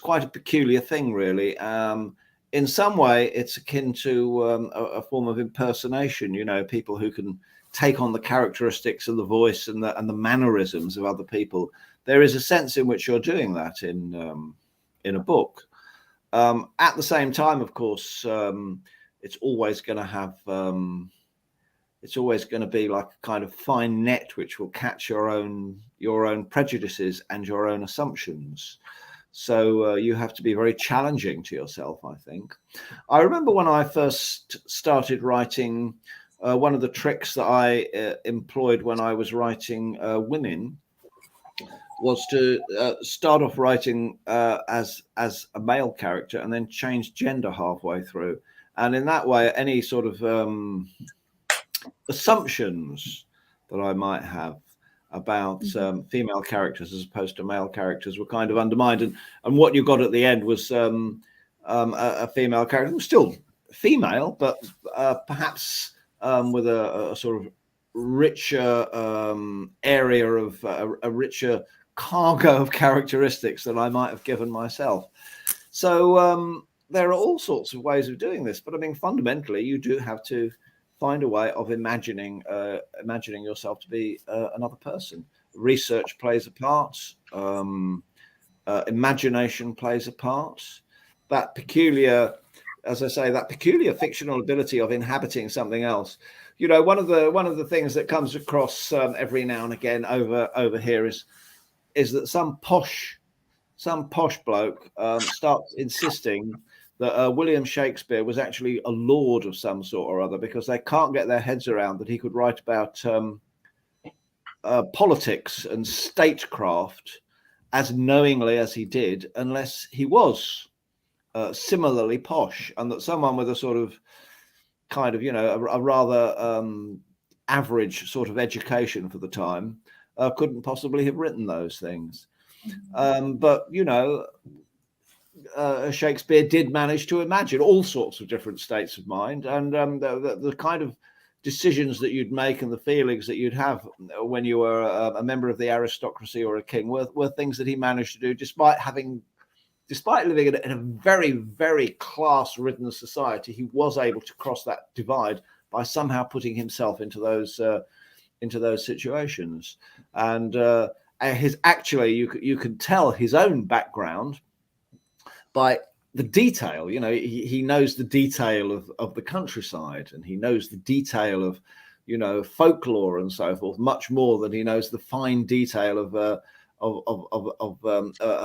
quite a peculiar thing, really. In some way, it's akin to a form of impersonation. You know, people who can take on the characteristics of the voice and the mannerisms of other people. There is a sense in which you're doing that in a book. At the same time, of course, it's always going to have. It's always going to be like a kind of fine net which will catch your own prejudices and your own assumptions. So you have to be very challenging to yourself, I think. I remember when I first started writing, one of the tricks that I employed when I was writing women was to start off writing as a male character and then change gender halfway through. And in that way, any sort of assumptions that I might have about female characters as opposed to male characters were kind of undermined, and what you got at the end was a female character, was still female, but perhaps with a sort of richer area of a richer cargo of characteristics than I might have given myself. So there are all sorts of ways of doing this, but I mean, fundamentally, you do have to find a way of imagining yourself to be another person. Research plays a part. Imagination plays a part. That peculiar, as I say, that peculiar fictional ability of inhabiting something else. You know, one of the things that comes across every now and again over here is that some posh bloke starts insisting that William Shakespeare was actually a lord of some sort or other, because they can't get their heads around that he could write about politics and statecraft as knowingly as he did, unless he was similarly posh, and that someone with a sort of kind of, you know, a rather average sort of education for the time couldn't possibly have written those things. But, you know, Shakespeare did manage to imagine all sorts of different states of mind, and the kind of decisions that you'd make and the feelings that you'd have when you were a member of the aristocracy or a king were things that he managed to do despite living in a very, very class-ridden society. He was able to cross that divide by somehow putting himself into those situations. And you can tell his own background by the detail. You know, he knows the detail of the countryside, and he knows the detail of, you know, folklore and so forth, much more than he knows the fine detail of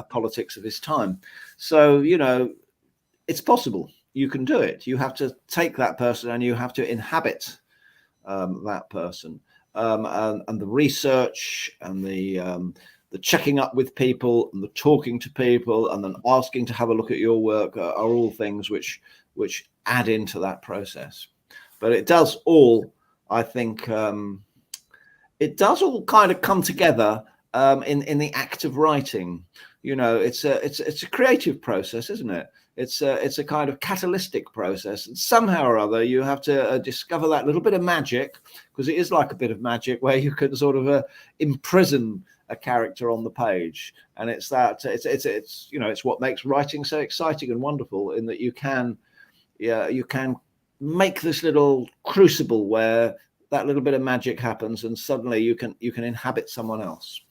politics of his time. So, you know, it's possible. You can do it. You have to take that person and you have to inhabit that person. And the research and the checking up with people and the talking to people and then asking to have a look at your work are all things which add into that process. But it does all, I think, it does all kind of come together in the act of writing. It's a creative process, isn't it? It's a kind of catalytic process, and somehow or other you have to discover that little bit of magic, because it is like a bit of magic where you can sort of imprison a character on the page, and it's what makes writing so exciting and wonderful, in that you can make this little crucible where that little bit of magic happens, and suddenly you can inhabit someone else.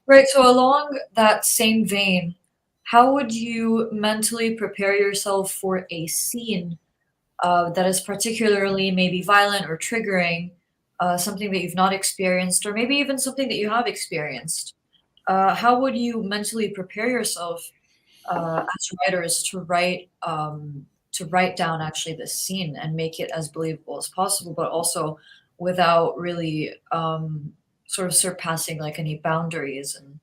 Right. So along that same vein, how would you mentally prepare yourself for a scene that is particularly maybe violent or triggering, something that you've not experienced, or maybe even something that you have experienced? How would you mentally prepare yourself as writers to write down actually this scene and make it as believable as possible, but also without really sort of surpassing like any boundaries and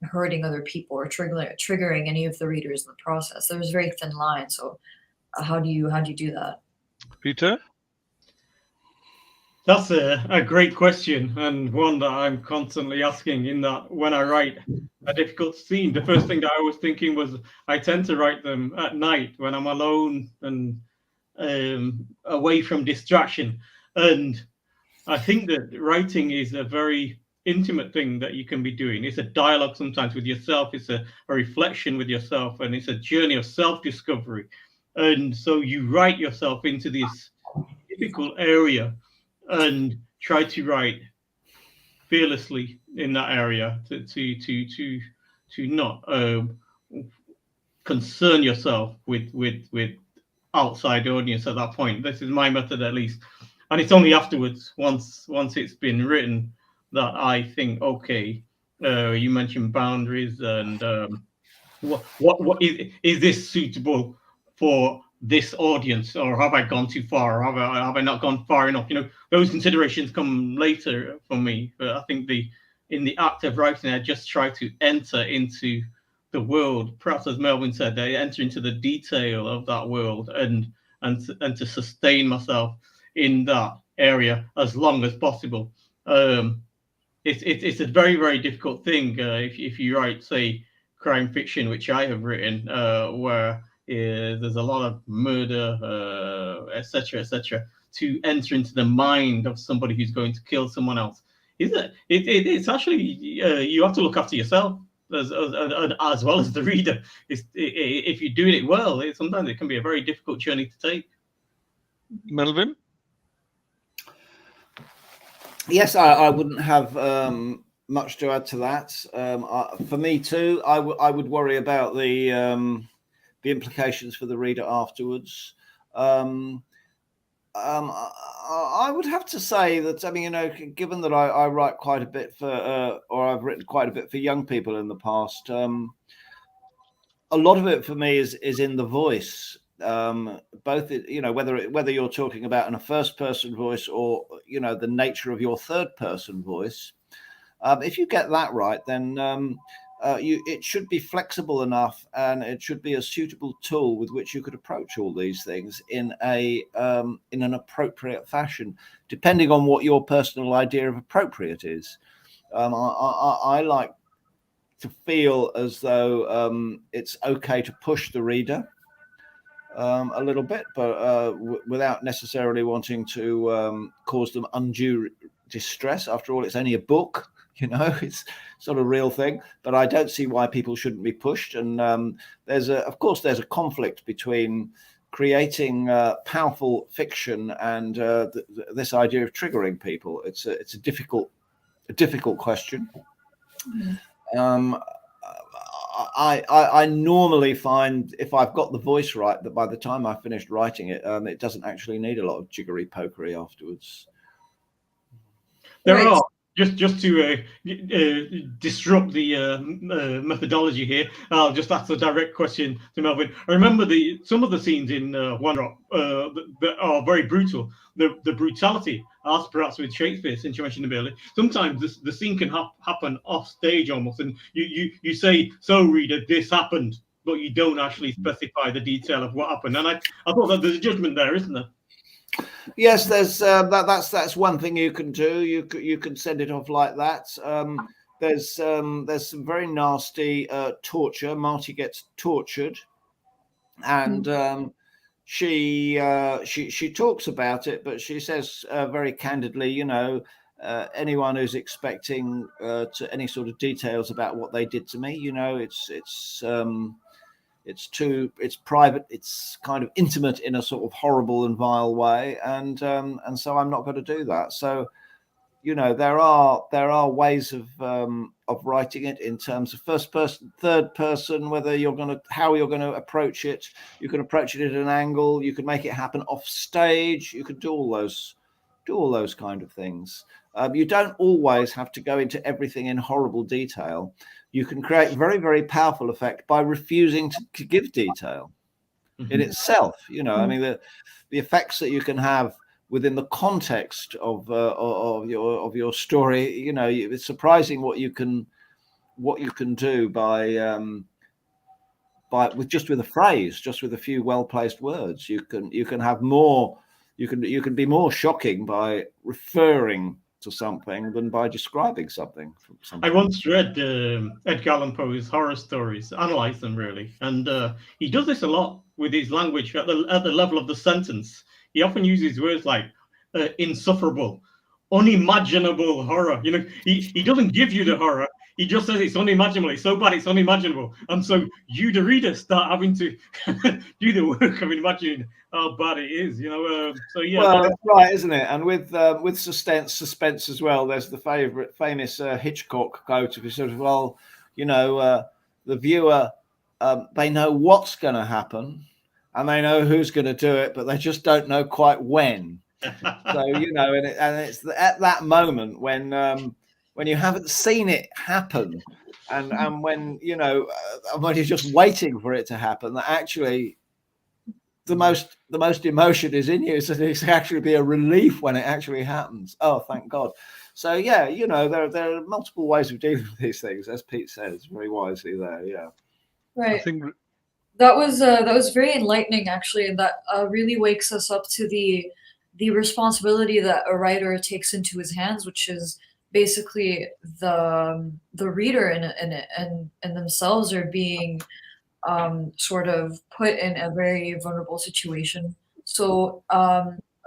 hurting other people or triggering any of the readers in the process? There's a very thin line. So how do you do that? Peter? That's a great question, and one that I'm constantly asking, in that when I write a difficult scene, the first thing that I was thinking was I tend to write them at night when I'm alone and away from distraction. And I think that writing is a very intimate thing that you can be doing. It's a dialogue sometimes with yourself. It's a reflection with yourself, and it's a journey of self-discovery. And so you write yourself into this difficult area and try to write fearlessly in that area, to not concern yourself with outside audience at that point. This is my method, at least. And it's only afterwards, once it's been written, that I think, okay, you mentioned boundaries, and what is this suitable for this audience, or have I gone too far, or have I not gone far enough? Those considerations come later for me. But I think in the act of writing, I just try to enter into the world. Perhaps, as Melvin said, I enter into the detail of that world, and to sustain myself in that area as long as possible. It's a very, very difficult thing if you write, say, crime fiction, which I have written, where there's a lot of murder, etc., to enter into the mind of somebody who's going to kill someone else. It's actually, you have to look after yourself as well as the reader. If you're doing it well, sometimes it can be a very difficult journey to take. Melvin? Yes, I wouldn't have much to add to that. For me too, I would worry about the implications for the reader afterwards. I would have to say that, given that I write quite a bit for, or I've written quite a bit for young people in the past, a lot of it for me is in the voice. Both, whether you're talking about in a first person voice, or the nature of your third person voice, if you get that right, then it should be flexible enough, and it should be a suitable tool with which you could approach all these things in an appropriate fashion, depending on what your personal idea of appropriate is. I like to feel as though it's okay to push the reader a little bit, but without necessarily wanting to cause them undue distress. After all, it's only a book, it's not a real thing. But I don't see why people shouldn't be pushed. And there's a conflict between creating powerful fiction and this idea of triggering people. It's a difficult question. I normally find, if I've got the voice right, that by the time I've finished writing it, it doesn't actually need a lot of jiggery pokery afterwards. There are just to disrupt the methodology here, I'll just ask a direct question to Melvin. I remember some of the scenes in One Drop that are very brutal. The brutality, as perhaps with Shakespeare, since you mentioned it earlier, sometimes the scene can happen off stage almost, and you say, "So, reader, this happened," but you don't actually specify the detail of what happened. And I thought that there's a judgment there, isn't there? Yes, there's that's one thing you can do. You can send it off like that. There's some very nasty torture. Marty gets tortured, and she talks about it, but she says very candidly, you know, anyone who's expecting to any sort of details about what they did to me, you know, it's private, it's kind of intimate in a sort of horrible and vile way, and so I'm not going to do that. So, you know, there are ways of writing it in terms of first person, third person, how you're going to approach it. You can approach it at an angle, you can make it happen off stage, you can do all those kind of things. You don't always have to go into everything in horrible detail. You can create very, very powerful effect by refusing to give detail in itself. You know, I mean, the effects that you can have within the context of your story. You know, it's surprising what you can do by with a phrase, just with a few well placed words. You can have more. You can be more shocking by referring to something than by describing something. I once read Edgar Allan Poe's horror stories, analysed them really, and he does this a lot with his language at the level of the sentence. He often uses words like insufferable, unimaginable horror. You know, he doesn't give you the horror. He just says it's unimaginable. It's so bad, it's unimaginable. And so you, the reader, start having to do the work of imagining how bad it is. You know, so yeah. Well, that's right, isn't it? And with suspense as well. There's the famous Hitchcock quote of sort of, well, you know, the viewer, they know what's going to happen, and they know who's going to do it, but they just don't know quite when. So, you know, and it's at that moment when you haven't seen it happen, and when, you know, when you're just waiting for it to happen, that actually the most emotion is in you, so it's actually be a relief when it actually happens. Oh, thank God. So yeah, you know, there are multiple ways of dealing with these things, as Pete says very wisely there. Yeah, Right. I think that was very enlightening, actually, and that really wakes us up to the responsibility that a writer takes into his hands, which is basically the reader and themselves are being sort of put in a very vulnerable situation. So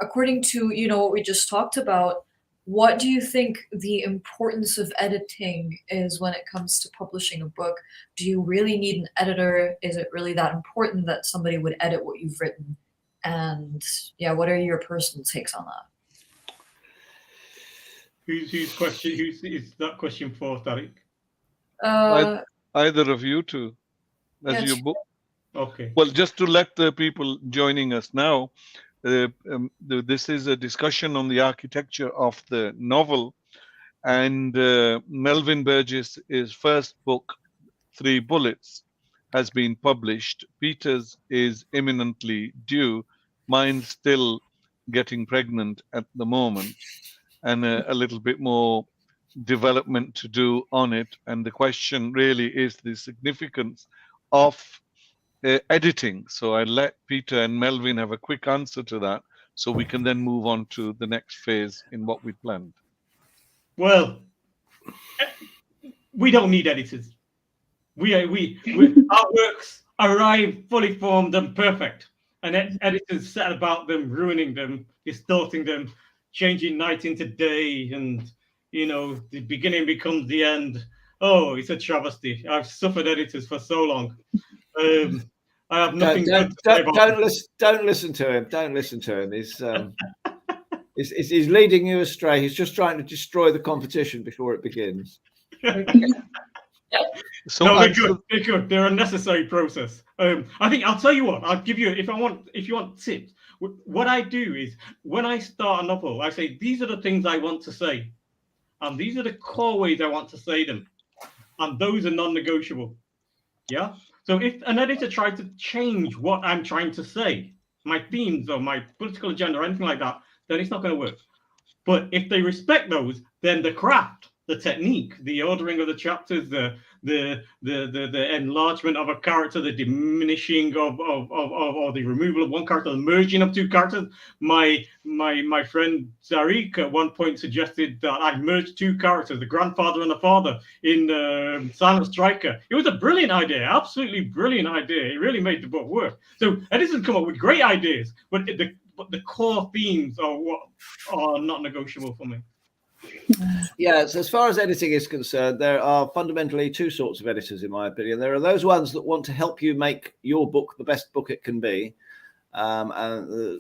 according to, you know, what we just talked about, what do you think the importance of editing is when it comes to publishing a book? Do you really need an editor? Is it really that important that somebody would edit what you've written? And yeah, what are your personal takes on that? Who's is that question for, Tariq? either of you two, as Yes. you book. Okay. Well, just to let the people joining us know, this is a discussion on the architecture of the novel, and Melvin Burgess' first book, 3 Bullets, has been published. Peter's is imminently due. Mine's still getting pregnant at the moment, and a little bit more development to do on it. And the question really is the significance of editing. So I let Peter and Melvin have a quick answer to that, so we can then move on to the next phase in what we planned. Well, we don't need editors. Our works arrive fully formed and perfect, and editors set about them, ruining them, distorting them, changing night into day, and, you know, the beginning becomes the end. Oh, it's a travesty. I've suffered editors for so long. I have nothing good to say about them. Don't listen to him. Don't listen to him. He's leading you astray. He's just trying to destroy the competition before it begins. So No, they're good. They're good. They're a necessary process. I think I'll tell you what. I'll give you, if you want tips. What I do is, when I start a novel, I say, these are the things I want to say, and these are the core ways I want to say them, and those are non-negotiable. Yeah. So if an editor tried to change what I'm trying to say, my themes or my political agenda or anything like that, then it's not going to work. But if they respect those, then the craft, the technique, the ordering of the chapters, the enlargement of a character, the diminishing of or the removal of one character, the merging of two characters. My friend Zarik at one point suggested that I merged two characters, the grandfather and the father, in Silent Striker. It was a brilliant idea, absolutely brilliant idea. It really made the book work. So editors come up with great ideas, but the core themes are what are not negotiable for me. Yeah, so as far as editing is concerned, there are fundamentally two sorts of editors, in my opinion. There are those ones that want to help you make your book the best book it can be, and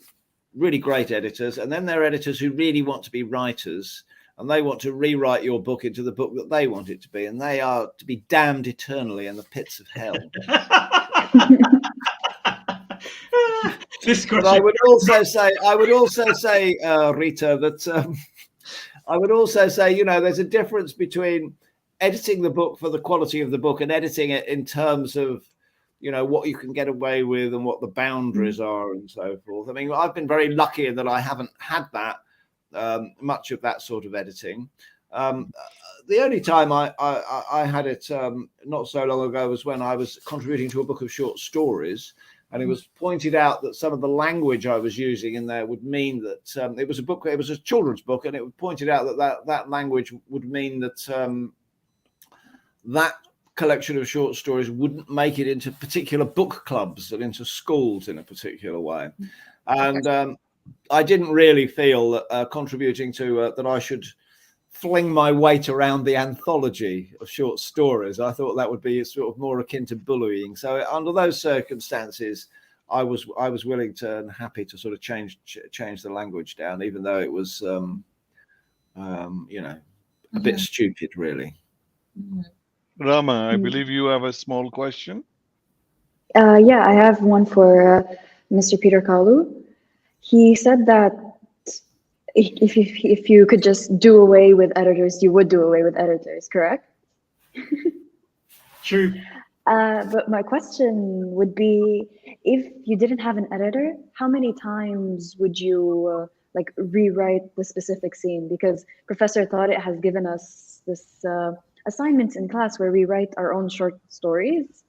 really great editors. And then there are editors who really want to be writers, and they want to rewrite your book into the book that they want it to be, and they are to be damned eternally in the pits of hell. This question. But I would also say, Rita, that I would also say, you know, there's a difference between editing the book for the quality of the book and editing it in terms of, you know, what you can get away with and what the boundaries are and so forth. I mean, I've been very lucky in that I haven't had that much of that sort of editing. The only time I had it not so long ago was when I was contributing to a book of short stories, and it was pointed out that some of the language I was using in there would mean that it was a children's book, and it was pointed out that language would mean that that collection of short stories wouldn't make it into particular book clubs and into schools in a particular way. And I didn't really feel that contributing to that I should fling my weight around the anthology of short stories. I thought that would be sort of more akin to bullying. So under those circumstances, I was willing to and happy to sort of change the language down, even though it was, you know, a bit stupid, really. Rama, I believe you have a small question. Yeah, I have one for Mr. Peter Kalu. He said that if you could just do away with editors, you would do away with editors, correct? True. But my question would be, if you didn't have an editor, how many times would you like rewrite the specific scene? Because Professor Tariq has given us this assignments in class where we write our own short stories,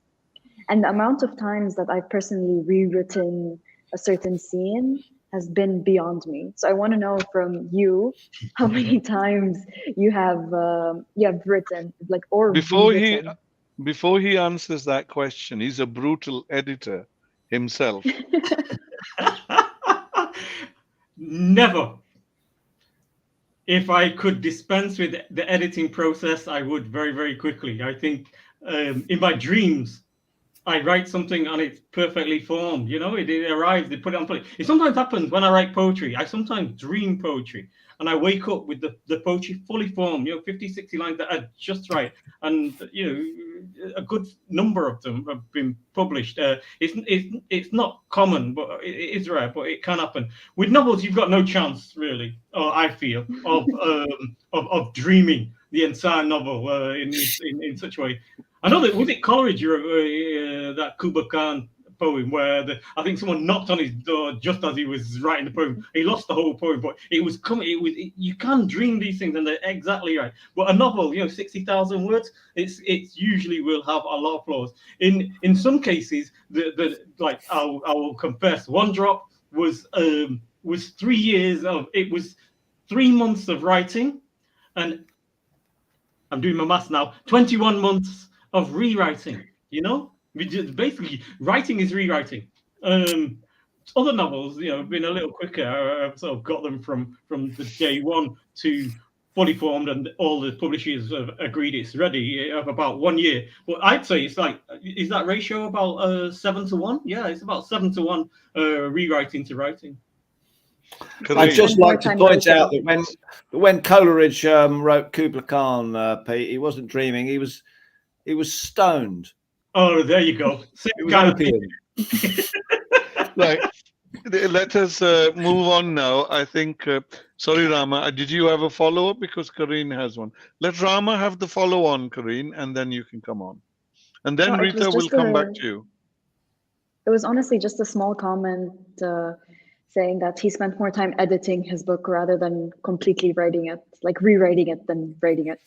and the amount of times that I've personally rewritten a certain scene has been beyond me. So I want to know from you how many times you have written, like, or rewritten. Before he answers that question, he's a brutal editor himself. Never. If I could dispense with the editing process, I would very, very quickly. I think in my dreams, I write something and it's perfectly formed. You know, it arrives, they put it on play. It sometimes happens when I write poetry. I sometimes dream poetry, and I wake up with the poetry fully formed, you know, 50, 60 lines that are just right. And, you know, a good number of them have been published. It's not common, but it is rare, but it can happen. With novels, you've got no chance, really, or I feel, of dreaming the entire novel in such a way. I know that, was it Coleridge, that Kubla Khan poem where I think someone knocked on his door just as he was writing the poem. He lost the whole poem, but it was coming. You can dream these things and they're exactly right. But a novel, you know, 60,000 words, it's usually will have a lot of flaws. In some cases, like I will confess, One Drop was 3 years of, it was 3 months of writing, and I'm doing my maths now, 21 months of rewriting, you know? Basically, writing is rewriting. Other novels, you know, have been a little quicker. I've sort of got them from the day one to fully formed, and all the publishers have agreed it's ready of about 1 year. But I'd say it's like, is that ratio about 7 to 1? Yeah, it's about 7 to 1 rewriting to writing. I'd just like to point out that when Coleridge wrote Kubla Khan, Pete, he wasn't dreaming. He was stoned. Oh, there you go. It was opium. Right. Let us move on now. I think, sorry, Rama, did you have a follow up? Because Kareen has one. Let Rama have the follow on, Kareen, and then you can come on. And then It was Rita will just come back a. to you. It was honestly just a small comment saying that he spent more time editing his book rather than completely writing it, like rewriting it than writing it.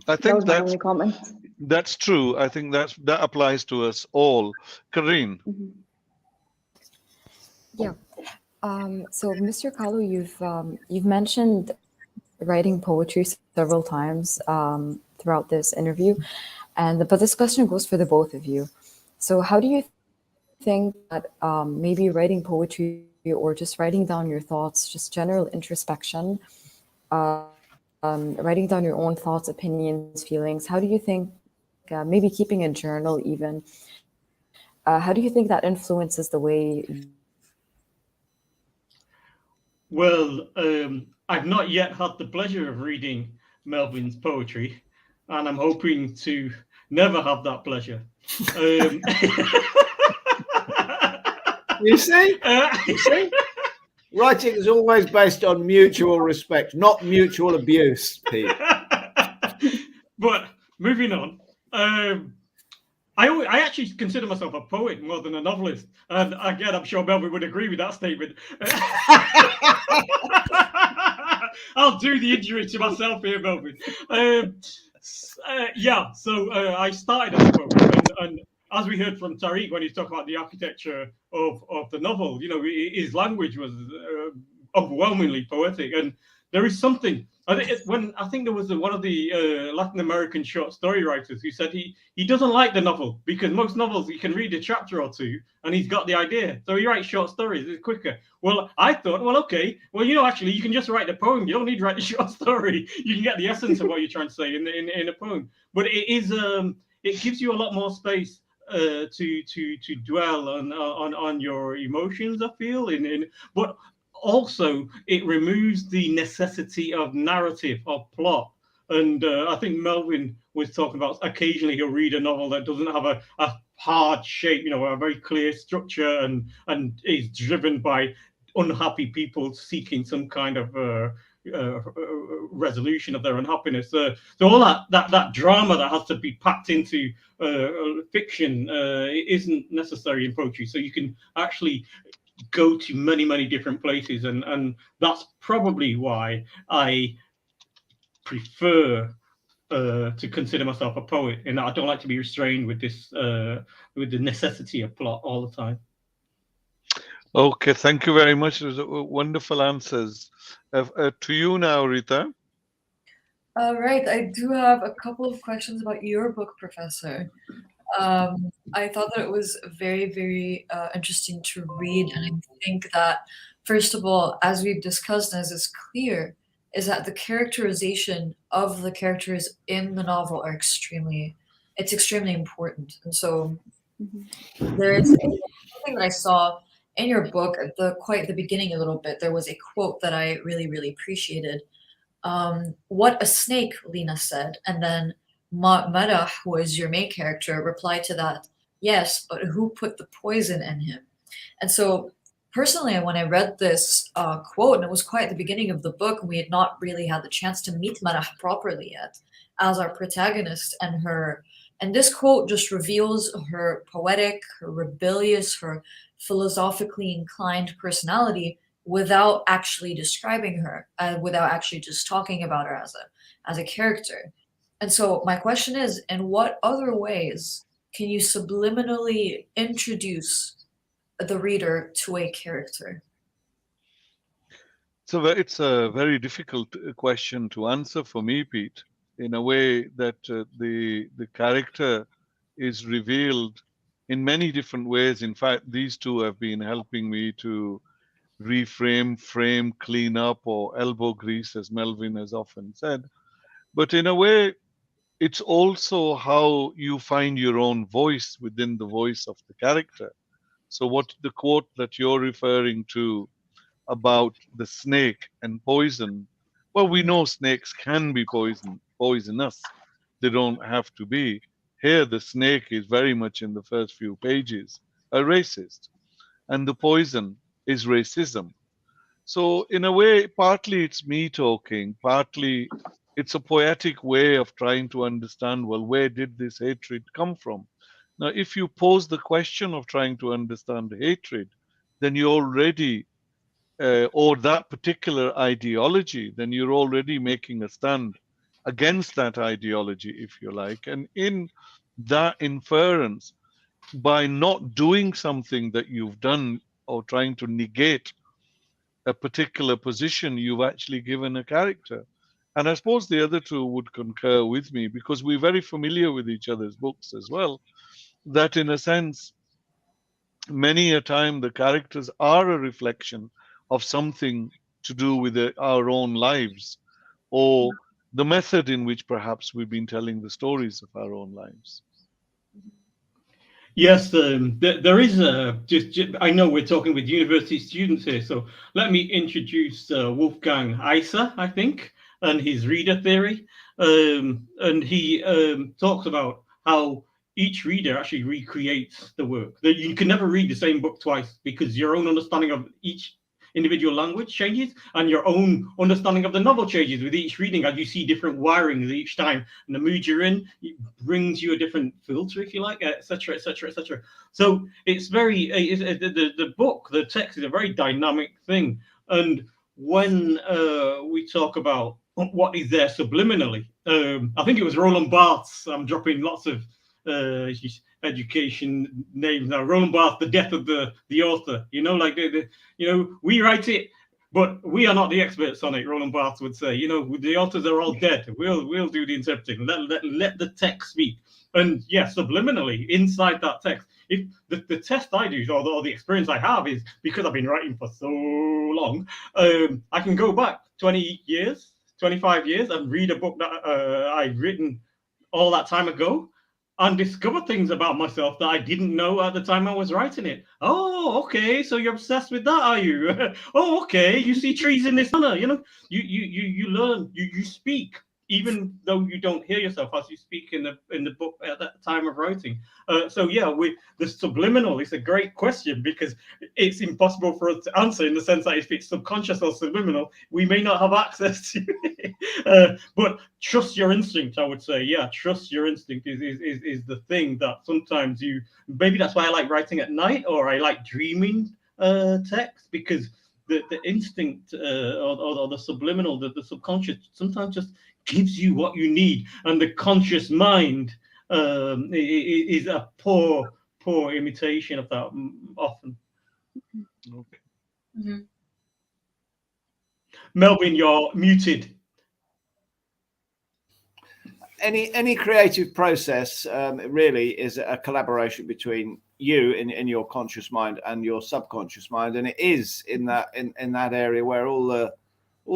I That think was my only comment. that's true. I think that applies to us all. Kareen. Mhm. Yeah. So, Mr. Kalu, you've mentioned writing poetry several times throughout this interview, but this question goes for the both of you. So, how do you think that maybe writing poetry or just writing down your thoughts, just general introspection, writing down your own thoughts, opinions, feelings, how do you think maybe keeping a journal even? How do you think that influences the way you write? Well, I've not yet had the pleasure of reading Melvin's poetry, and I'm hoping to never have that pleasure. You see? You see? Writing is always based on mutual respect, not mutual abuse, Pete. But moving on, I actually consider myself a poet more than a novelist, and again, I'm sure Melvin would agree with that statement. I'll do the injury to myself here, Melvin. Yeah, so I started as a poet, and as we heard from Tariq when he talked about the architecture of the novel, you know, his language was overwhelmingly poetic, and there is something. I think there was one of the Latin American short story writers who said he doesn't like the novel because most novels you can read a chapter or two and he's got the idea, so he writes short stories. It's quicker. Well, I thought, well, okay, well, you know, actually, you can just write the poem. You don't need to write the short story. You can get the essence of what you're trying to say in a poem. But it gives you a lot more space to dwell on your emotions. I feel but also it removes the necessity of narrative or plot. And I think Melvin was talking about occasionally he'll read a novel that doesn't have a hard shape, you know, a very clear structure, and is driven by unhappy people seeking some kind of resolution of their unhappiness. So all that drama that has to be packed into fiction isn't necessary in poetry. So you can actually go to many different places, and that's probably why I prefer to consider myself a poet, and I don't like to be restrained with this with the necessity of plot all the time. Okay, thank you very much. Those are wonderful answers. To you now, Rita. Right, I do have a couple of questions about your book, Professor. I thought that it was very interesting to read, and I think that, first of all, as we've discussed, and as is clear, is that the characterization of the characters in the novel are extremely important. And so there's something that I saw in your book at the beginning a little bit. There was a quote that I really appreciated. What a snake, Lena said, and then Marah, who was your main character, replied to that, yes, but who put the poison in him? And so, personally, when I read this quote, and it was quite at the beginning of the book, and we had not really had the chance to meet Marah properly yet as our protagonist, and this quote just reveals her poetic, her rebellious, her philosophically inclined personality without actually describing her, without actually just talking about her as a character. And so my question is, in what other ways can you subliminally introduce the reader to a character? So it's a very difficult question to answer for me, Pete, in a way that the character is revealed in many different ways. In fact, these two have been helping me to reframe, frame, clean up, or elbow grease, as Melvin has often said. But in a way, it's also how you find your own voice within the voice of the character. So, what the quote that you're referring to about the snake and poison, well, we know snakes can be poisonous. They don't have to be. Here, the snake is very much in the first few pages. a racist, and the poison is racism. So, in a way, partly it's me talking, partly it's a poetic way of trying to understand, well, where did this hatred come from? Now, if you pose the question of trying to understand hatred, then you already, or that particular ideology, then you're already making a stand against that ideology, if you like. And in that inference, by not doing something that you've done or trying to negate a particular position, you've actually given a character. And I suppose the other two would concur with me because we're very familiar with each other's books as well, that in a sense, many a time the characters are a reflection of something to do with our own lives or the method in which perhaps we've been telling the stories of our own lives. Yes, there is I know we're talking with university students here, so let me introduce Wolfgang Iser, I think, and his reader theory. And he talks about how each reader actually recreates the work. That you can never read the same book twice because your own understanding of each individual language changes and your own understanding of the novel changes with each reading as you see different wirings each time, and the mood you're in brings you a different filter, if you like, etc., etc., etc. So it's very the book, the text is a very dynamic thing. And when we talk about what is there subliminally, I think it was Roland Barthes. I'm dropping lots of education names now. Roland Barthes, The Death of the Author. You know, like we write it, but we are not the experts on it. Roland Barthes would say, the authors are all dead. We'll do the interpreting. Let the text speak. And yes, subliminally inside that text, if the test I do or the experience I have is because I've been writing for so long, I can go back 20 years, 25 years, and read a book that I've written all that time ago and discover things about myself that I didn't know at the time I was writing it. Oh, okay, so you're obsessed with that, are you? Oh, okay, you see trees in this manner. You learn, you speak, even though you don't hear yourself as you speak in the book at that time of writing. So yeah, the subliminal is a great question because it's impossible for us to answer in the sense that if it's subconscious or subliminal, we may not have access to it. But trust your instinct, I would say. Yeah, trust your instinct is the thing that sometimes maybe that's why I like writing at night or I like dreaming text, because the instinct or the subliminal, the subconscious sometimes just gives you what you need, and the conscious mind is a poor imitation of that often. Okay. Mm-hmm. Melvin, you're muted. Any creative process really is a collaboration between you in your conscious mind and your subconscious mind, and it is in that area where all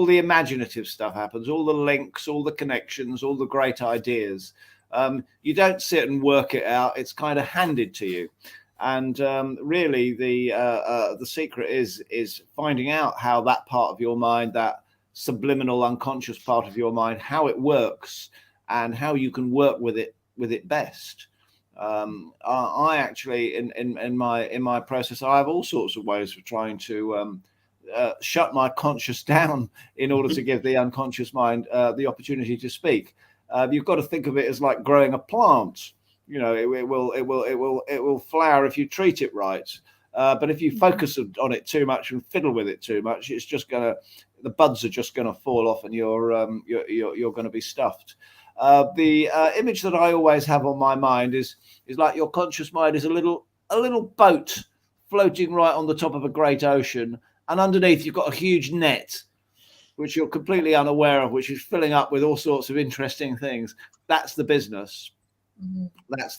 the imaginative stuff happens, all the links, all the connections, all the great ideas. You don't sit and work it out; it's kind of handed to you. And really, the secret is finding out how that part of your mind, that subliminal, unconscious part of your mind, how it works, and how you can work with it best. I actually, in my process, I have all sorts of ways of trying to shut my conscious down in order to give the unconscious mind the opportunity to speak. You've got to think of it as like growing a plant. It will flower if you treat it right. But if you focus on it too much and fiddle with it too much, it's just the buds are just gonna fall off, and you're gonna be stuffed. The image that I always have on my mind is like your conscious mind is a little boat floating right on the top of a great ocean, and underneath you've got a huge net which you're completely unaware of, which is filling up with all sorts of interesting things. That's the business. Mm-hmm.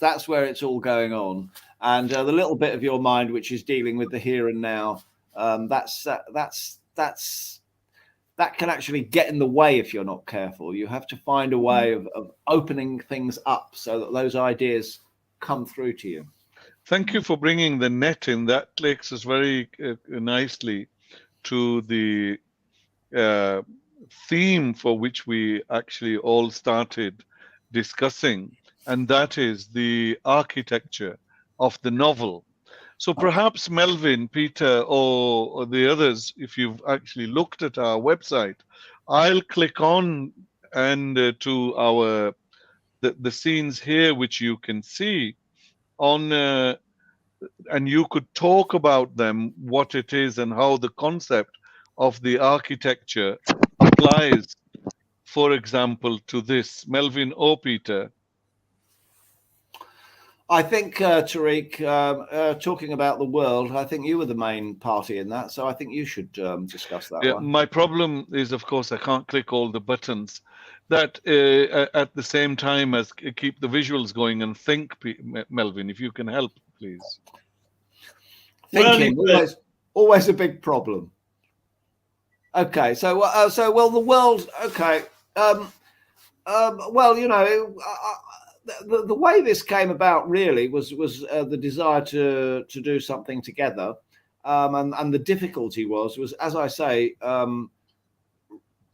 That's where it's all going on, and the little bit of your mind which is dealing with the here and now, that can actually get in the way if you're not careful. You have to find a way of opening things up so that those ideas come through to you. Thank you for bringing the net in. That takes us very nicely to the theme for which we actually all started discussing, and that is the architecture of the novel. So perhaps Melvin, Peter, or the others, if you've actually looked at our website, I'll click on and to our the scenes here, which you can see on, and you could talk about them, what it is, and how the concept of the architecture applies, for example, to this. Melvin or Peter? I think, Tariq, talking about the world, I think you were the main party in that, so I think you should discuss that Yeah, one. my problem is, of course, I can't click all the buttons. That at the same time as keep the visuals going and think, Melvin, if you can help, please. Thinking, always a big problem. Okay, so well, the world. Okay, well, you know, the way this came about really was the desire to do something together, and the difficulty was as I say.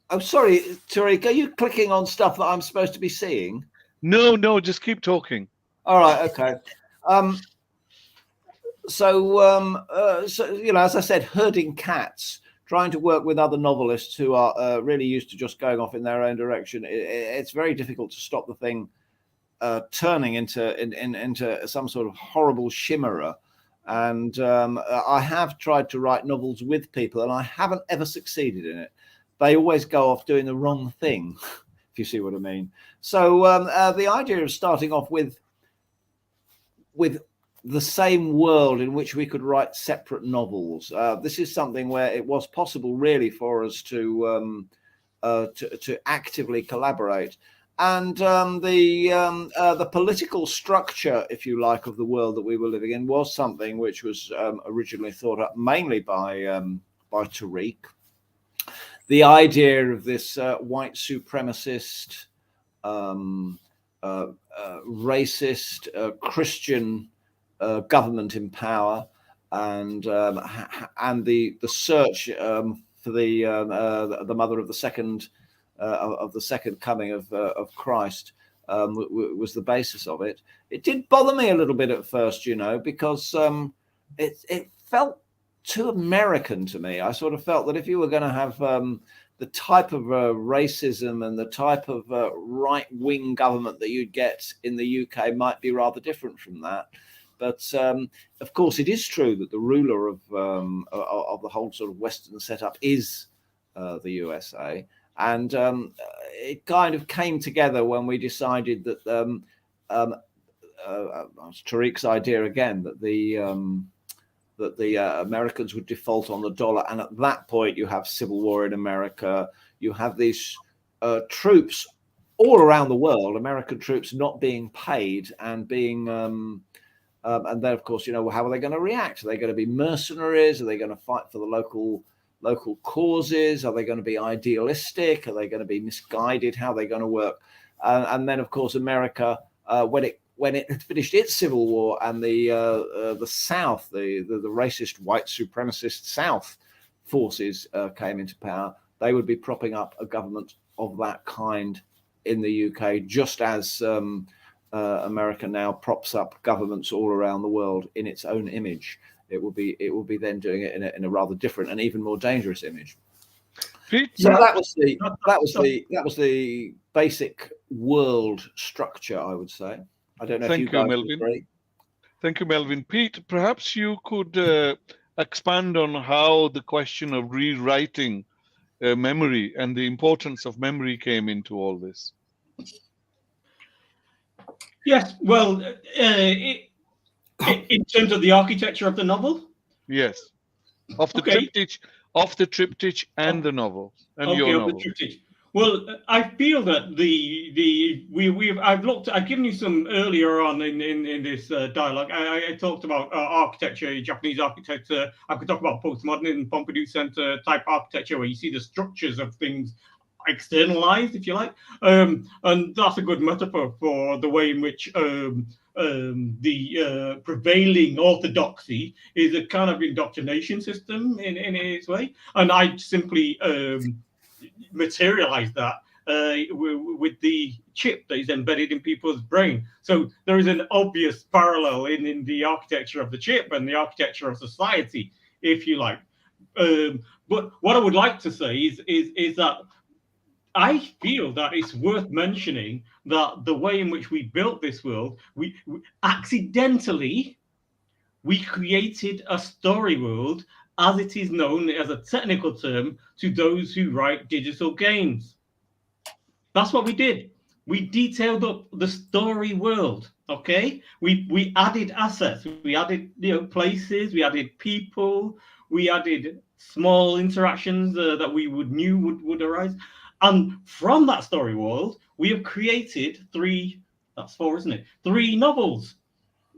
Oh, sorry, Tariq, are you clicking on stuff that I'm supposed to be seeing? No, just keep talking. All right, okay. So you know, as I said, herding cats, trying to work with other novelists who are really used to just going off in their own direction. It's very difficult to stop the thing turning into some sort of horrible chimera. And I have tried to write novels with people, and I haven't ever succeeded in it. They always go off doing the wrong thing, if you see what I mean. So the idea of starting off with the same world in which we could write separate novels. This is something where it was possible, really, for us to actively collaborate. And the political structure, if you like, of the world that we were living in was something which was originally thought up mainly by Tariq. The idea of this white supremacist, racist, Christian government in power, and the search for the mother of the second coming of Christ was the basis of it. It did bother me a little bit at first, you know, because it felt too American to me. I sort of felt that if you were going to have the type of racism and the type of right-wing government that you'd get in the UK might be rather different from that. But of course, it is true that the ruler of the whole sort of Western setup is the USA, and it kind of came together when we decided that Tariq's idea again that the Americans would default on the dollar, and at that point you have civil war in America. You have these troops all around the world, American troops not being paid and being and then, of course, you know, how are they going to react? Are they going to be mercenaries? Are they going to fight for the local causes? Are they going to be idealistic? Are they going to be misguided? How are they going to work? And then, of course, America, when it had finished its civil war, and the South, the racist white supremacist South forces came into power, they would be propping up a government of that kind in the UK, just as America now props up governments all around the world in its own image. It will be then doing it in a rather different and even more dangerous image. So that was the basic world structure, I would say. I don't know if you guys agree. Thank you, Melvin. Pete, perhaps you could expand on how the question of rewriting memory and the importance of memory came into all this. Yes, well, in terms of the architecture of the novel? Yes. Of the triptych and the novel and your novel. The triptych. Well, I feel that I've given you some earlier on in this dialogue. I talked about architecture, Japanese architecture. I could talk about postmodernism, Pompidou Center type architecture, where you see the structures of things externalized, if you like, and that's a good metaphor for the way in which the prevailing orthodoxy is a kind of indoctrination system in its way, and I simply materialize that with the chip that is embedded in people's brain. So there is an obvious parallel in the architecture of the chip and the architecture of society, if you like. But what I would like to say is that I feel that it's worth mentioning that the way in which we built this world, we accidentally we created a story world, as it is known as a technical term to those who write digital games. That's what we did. We detailed up the story world. Okay, we added assets, we added places, we added people, we added small interactions that we would arise, and from that story world we have created three. That's four, isn't it? Three novels.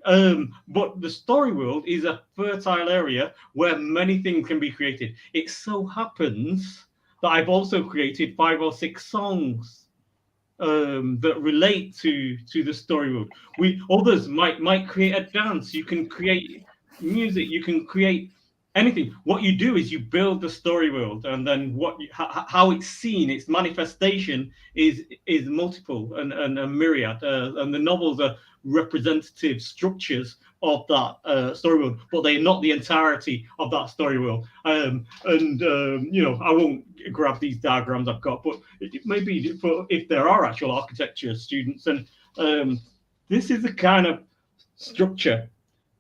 But the story world is a fertile area where many things can be created. It so happens that I've also created 5 or 6 songs that relate to the story world. Others might create a dance. You can create music. You can create anything. What you do is you build the story world, and then how it's seen, its manifestation is multiple and a myriad. And the novels are representative structures of that story world, but they're not the entirety of that story world. I won't grab these diagrams I've got, but maybe if there are actual architecture students, and this is the kind of structure,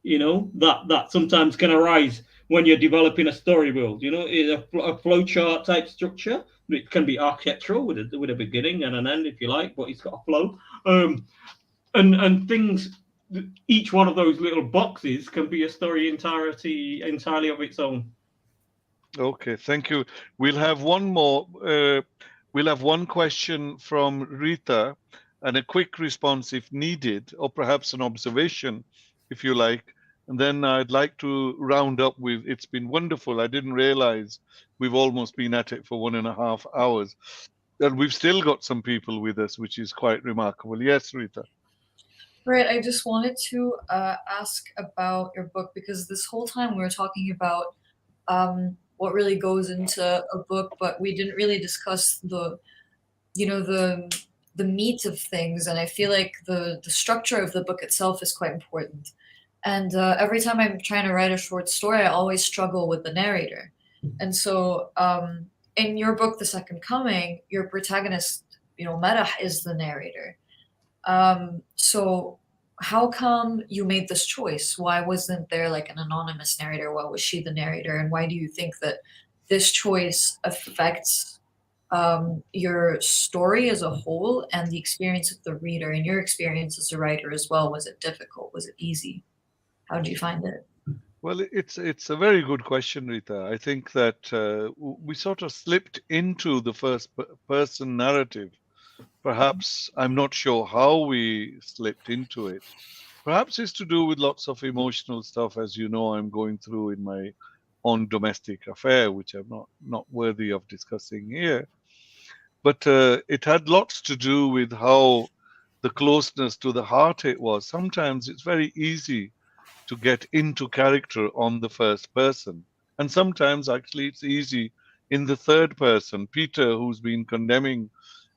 that sometimes can arise when you're developing a story world. It's a flowchart type structure. It can be architectural with a beginning and an end, if you like, but it's got a flow. And things, each one of those little boxes can be a story entirely of its own. Okay, thank you. We'll have one more. We'll have one question from Rita and a quick response if needed, or perhaps an observation, if you like. And then I'd like to round up with, it's been wonderful. I didn't realize we've almost been at it for 1.5 hours. And we've still got some people with us, which is quite remarkable. Yes, Rita. Right, I just wanted to ask about your book, because this whole time we were talking about what really goes into a book, but we didn't really discuss the meat of things. And I feel like the structure of the book itself is quite important. And every time I'm trying to write a short story, I always struggle with the narrator. And so in your book, The Second Coming, your protagonist, Meta, is the narrator. So how come you made this choice? Why wasn't there like an anonymous narrator? Why was she the narrator? And why do you think that this choice affects your story as a whole and the experience of the reader, and your experience as a writer as well? Was it difficult? Was it easy? How did you find it? Well, it's a very good question, Rita. I think that we sort of slipped into the first person narrative. Perhaps, I'm not sure how we slipped into it. Perhaps it's to do with lots of emotional stuff, as you know, I'm going through in my own domestic affair, which I'm not worthy of discussing here. But it had lots to do with how the closeness to the heart it was. Sometimes it's very easy to get into character on the first person. And sometimes actually it's easy in the third person. Peter, who's been condemning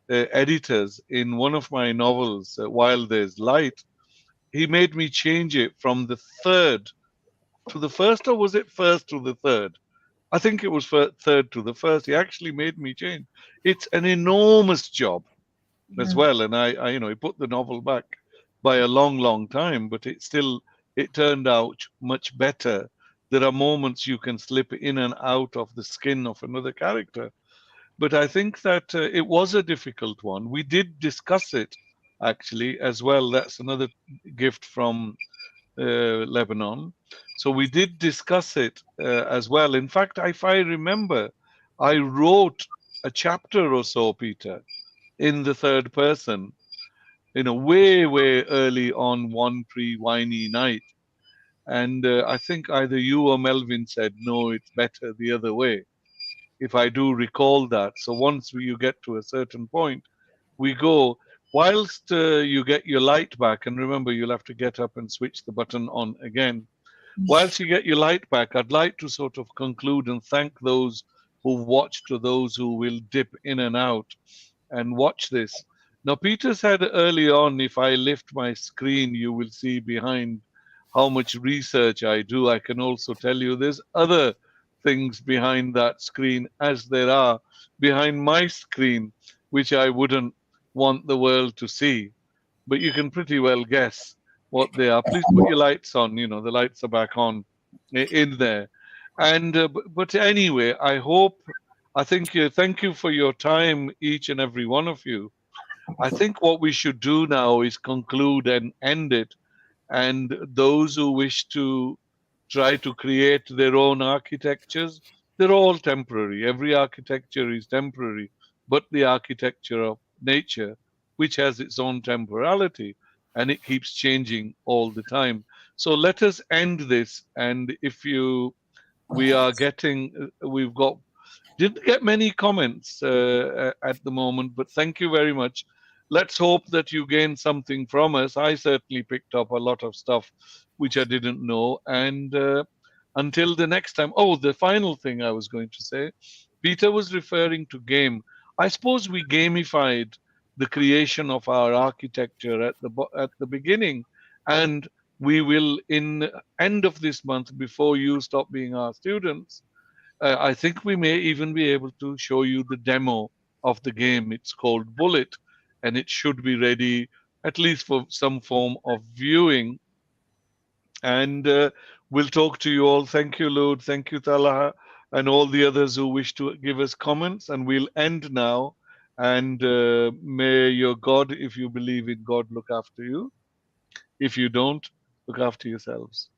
editors in one of my novels, While There's Light, he made me change it from the third to the first, or was it first to the third? I think it was third to the first. He actually made me change. It's an enormous job as well. And I he put the novel back by a long, long time, but it turned out much better. There are moments you can slip in and out of the skin of another character. But I think that it was a difficult one. We did discuss it actually as well. That's another gift from Lebanon. So we did discuss it as well. In fact, if I remember, I wrote a chapter or so, Peter, in the third person, way, way early on one pre-winy night. And I think either you or Melvin said, no, it's better the other way, if I do recall that. So once you get to a certain point, we go, whilst you get your light back, and remember, you'll have to get up and switch the button on again. Whilst you get your light back, I'd like to sort of conclude and thank those who watched or those who will dip in and out. and watch this. Now, Peter said early on, if I lift my screen, you will see behind how much research I do. I can also tell you there's other things behind that screen, as there are behind my screen, which I wouldn't want the world to see. But you can pretty well guess what they are. Please put your lights on. You know, the lights are back on in there. And but anyway, I hope. I think thank you for your time, each and every one of you. I think what we should do now is conclude and end it. And those who wish to try to create their own architectures, they're all temporary. Every architecture is temporary, but the architecture of nature, which has its own temporality, and it keeps changing all the time. So let us end this. And if you, we are getting, we've got didn't get many comments at the moment, but thank you very much. Let's hope that you gain something from us. I certainly picked up a lot of stuff which I didn't know. And until the next time, oh, the final thing I was going to say, Peter was referring to game. I suppose we gamified the creation of our architecture at the beginning, and we will in end of this month, before you stop being our students, I think we may even be able to show you the demo of the game. It's called Bullet, and it should be ready at least for some form of viewing. And we'll talk to you all. Thank you, Lud. Thank you, Talaha, and all the others who wish to give us comments. And we'll end now. And may your God, if you believe in God, look after you. If you don't, look after yourselves.